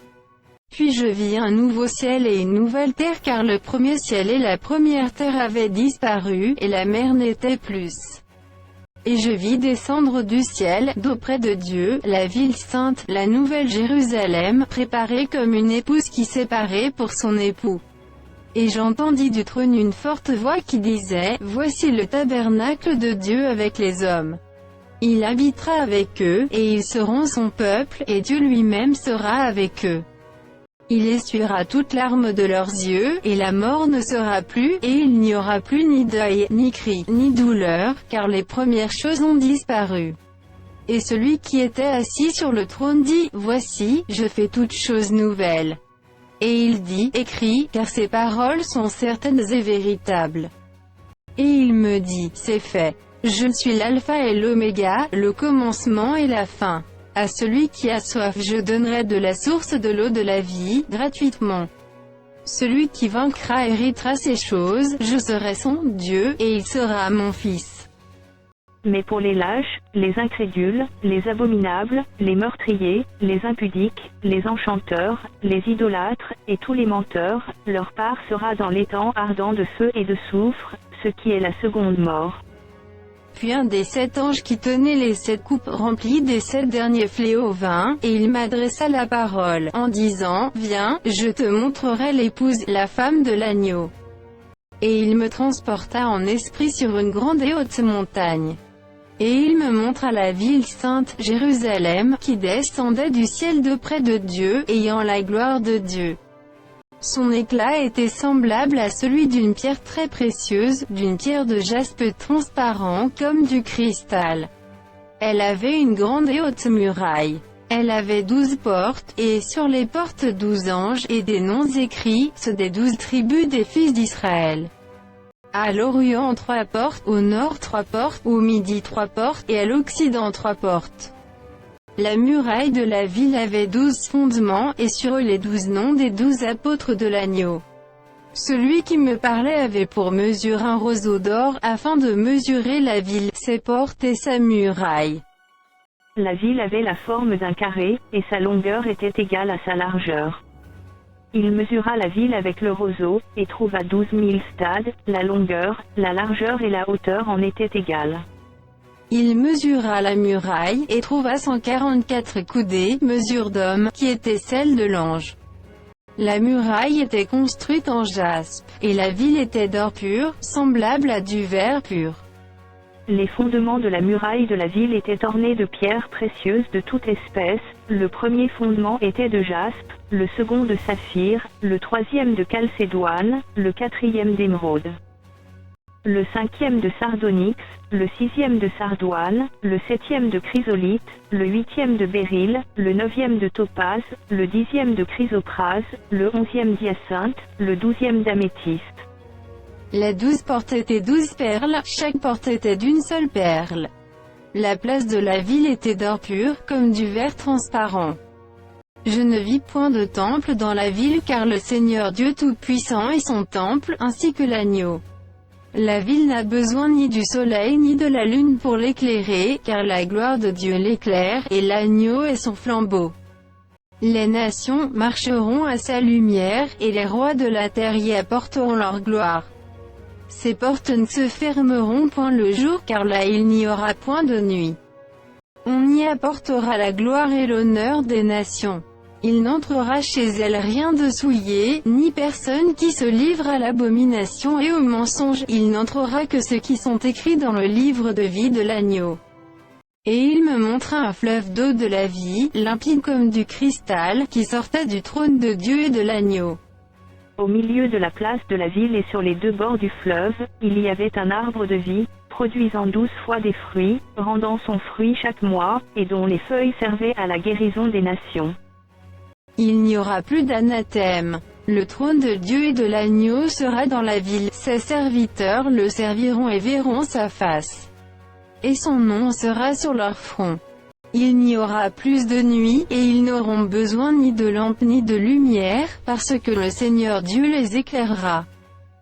Puis je vis un nouveau ciel et une nouvelle terre, car le premier ciel et la première terre avaient disparu, et la mer n'était plus. Et je vis descendre du ciel, d'auprès de Dieu, la ville sainte, la nouvelle Jérusalem, préparée comme une épouse qui s'est parée pour son époux. Et j'entendis du trône une forte voix qui disait, « Voici le tabernacle de Dieu avec les hommes. Il habitera avec eux, et ils seront son peuple, et Dieu lui-même sera avec eux. Il essuiera toute larme de leurs yeux, et la mort ne sera plus, et il n'y aura plus ni deuil, ni cri, ni douleur, car les premières choses ont disparu. » Et celui qui était assis sur le trône dit, « Voici, je fais toutes choses nouvelles. » Et il dit, « Écris, car ces paroles sont certaines et véritables. » Et il me dit, « C'est fait. Je suis l'alpha et l'oméga, le commencement et la fin. À celui qui a soif je donnerai de la source de l'eau de la vie, gratuitement. Celui qui vaincra héritera ces choses, je serai son Dieu, et il sera mon fils. » Mais pour les lâches, les incrédules, les abominables, les meurtriers, les impudiques, les enchanteurs, les idolâtres, et tous les menteurs, leur part sera dans l'étang ardent de feu et de soufre, ce qui est la seconde mort. Puis un des 7 anges qui tenait les 7 coupes remplies des 7 derniers fléaux vint, et il m'adressa la parole, en disant, « Viens, je te montrerai l'épouse, la femme de l'agneau. » Et il me transporta en esprit sur une grande et haute montagne. Et il me montra la ville sainte, Jérusalem, qui descendait du ciel de près de Dieu, ayant la gloire de Dieu. Son éclat était semblable à celui d'une pierre très précieuse, d'une pierre de jaspe transparent comme du cristal. Elle avait une grande et haute muraille. Elle avait 12 portes, et sur les portes 12 anges, et des noms écrits, ceux des 12 tribus des fils d'Israël. À l'Orient 3 portes, au Nord 3 portes, au Midi 3 portes, et à l'Occident 3 portes. La muraille de la ville avait 12 fondements, et sur eux les 12 noms des 12 apôtres de l'agneau. Celui qui me parlait avait pour mesure un roseau d'or, afin de mesurer la ville, ses portes et sa muraille. La ville avait la forme d'un carré, et sa longueur était égale à sa largeur. Il mesura la ville avec le roseau, et trouva 12 000 stades, la longueur, la largeur et la hauteur en étaient égales. Il mesura la muraille, et trouva 144 coudées, mesure d'homme, qui était celle de l'ange. La muraille était construite en jaspe, et la ville était d'or pur, semblable à du verre pur. Les fondements de la muraille de la ville étaient ornés de pierres précieuses de toute espèce, le premier fondement était de jaspe, le second de saphir, le troisième de calcédoine, le quatrième d'émeraude. Le cinquième de sardonyx, le sixième de sardoine, le septième de chrysolite, le huitième de béryl, le neuvième de topaze, le dixième de chrysoprase, le 11e d'hyacinthe, le 12e d'améthyste. Les 12 portes étaient 12 perles, chaque porte était d'une seule perle. La place de la ville était d'or pur, comme du verre transparent. Je ne vis point de temple dans la ville car le Seigneur Dieu Tout-Puissant est son temple, ainsi que l'agneau. La ville n'a besoin ni du soleil ni de la lune pour l'éclairer, car la gloire de Dieu l'éclaire, et l'agneau est son flambeau. Les nations marcheront à sa lumière, et les rois de la terre y apporteront leur gloire. Ses portes ne se fermeront point le jour, car là il n'y aura point de nuit. On y apportera la gloire et l'honneur des nations. Il n'entrera chez elle rien de souillé, ni personne qui se livre à l'abomination et au mensonge, il n'entrera que ceux qui sont écrits dans le livre de vie de l'agneau. Et il me montra un fleuve d'eau de la vie, limpide comme du cristal, qui sortait du trône de Dieu et de l'agneau. Au milieu de la place de la ville et sur les deux bords du fleuve, il y avait un arbre de vie, produisant 12 fois des fruits, rendant son fruit chaque mois, et dont les feuilles servaient à la guérison des nations. Il n'y aura plus d'anathème. Le trône de Dieu et de l'agneau sera dans la ville, ses serviteurs le serviront et verront sa face. Et son nom sera sur leur front. Il n'y aura plus de nuit, et ils n'auront besoin ni de lampe ni de lumière, parce que le Seigneur Dieu les éclairera.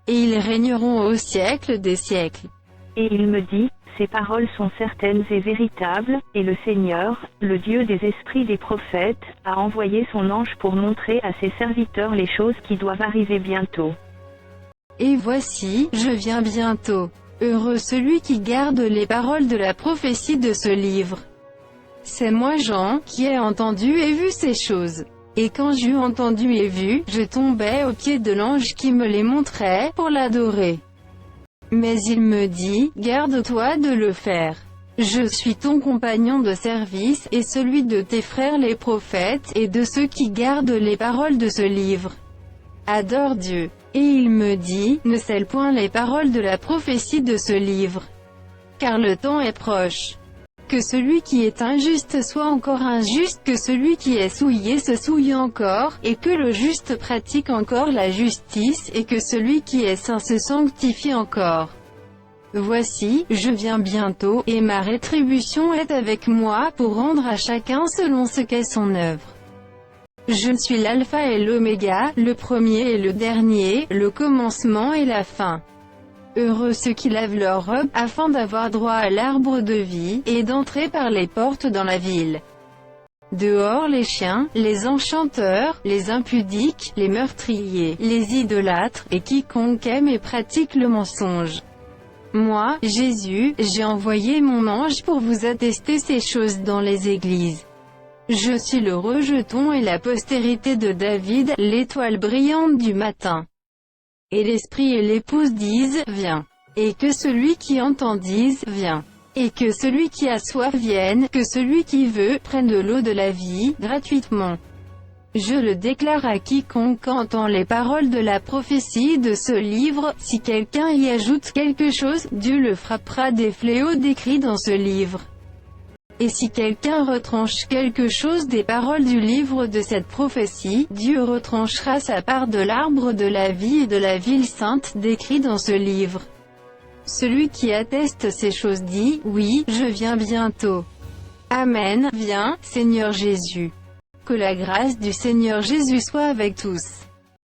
Et ils régneront au siècle des siècles. Et il me dit, ces paroles sont certaines et véritables, et le Seigneur, le Dieu des esprits des prophètes, a envoyé son ange pour montrer à ses serviteurs les choses qui doivent arriver bientôt. Et voici, je viens bientôt. Heureux celui qui garde les paroles de la prophétie de ce livre. C'est moi Jean, qui ai entendu et vu ces choses. Et quand j'eus entendu et vu, je tombai aux pieds de l'ange qui me les montrait, pour l'adorer. Mais il me dit, garde-toi de le faire. Je suis ton compagnon de service, et celui de tes frères les prophètes, et de ceux qui gardent les paroles de ce livre. Adore Dieu. Et il me dit, ne scelle point les paroles de la prophétie de ce livre. Car le temps est proche. Que celui qui est injuste soit encore injuste, que celui qui est souillé se souille encore, et que le juste pratique encore la justice, et que celui qui est saint se sanctifie encore. Voici, je viens bientôt, et ma rétribution est avec moi, pour rendre à chacun selon ce qu'est son œuvre. Je suis l'alpha et l'oméga, le premier et le dernier, le commencement et la fin. Heureux ceux qui lavent leurs robes, afin d'avoir droit à l'arbre de vie, et d'entrer par les portes dans la ville. Dehors les chiens, les enchanteurs, les impudiques, les meurtriers, les idolâtres, et quiconque aime et pratique le mensonge. Moi, Jésus, j'ai envoyé mon ange pour vous attester ces choses dans les églises. Je suis le rejeton et la postérité de David, l'étoile brillante du matin. Et l'esprit et l'épouse disent, viens. Et que celui qui entend dise, viens. Et que celui qui a soif vienne, que celui qui veut, prenne de l'eau de la vie, gratuitement. Je le déclare à quiconque entend les paroles de la prophétie de ce livre, si quelqu'un y ajoute quelque chose, Dieu le frappera des fléaux décrits dans ce livre. Et si quelqu'un retranche quelque chose des paroles du livre de cette prophétie, Dieu retranchera sa part de l'arbre de la vie et de la ville sainte décrit dans ce livre. Celui qui atteste ces choses dit, oui, je viens bientôt. Amen, viens, Seigneur Jésus. Que la grâce du Seigneur Jésus soit avec tous.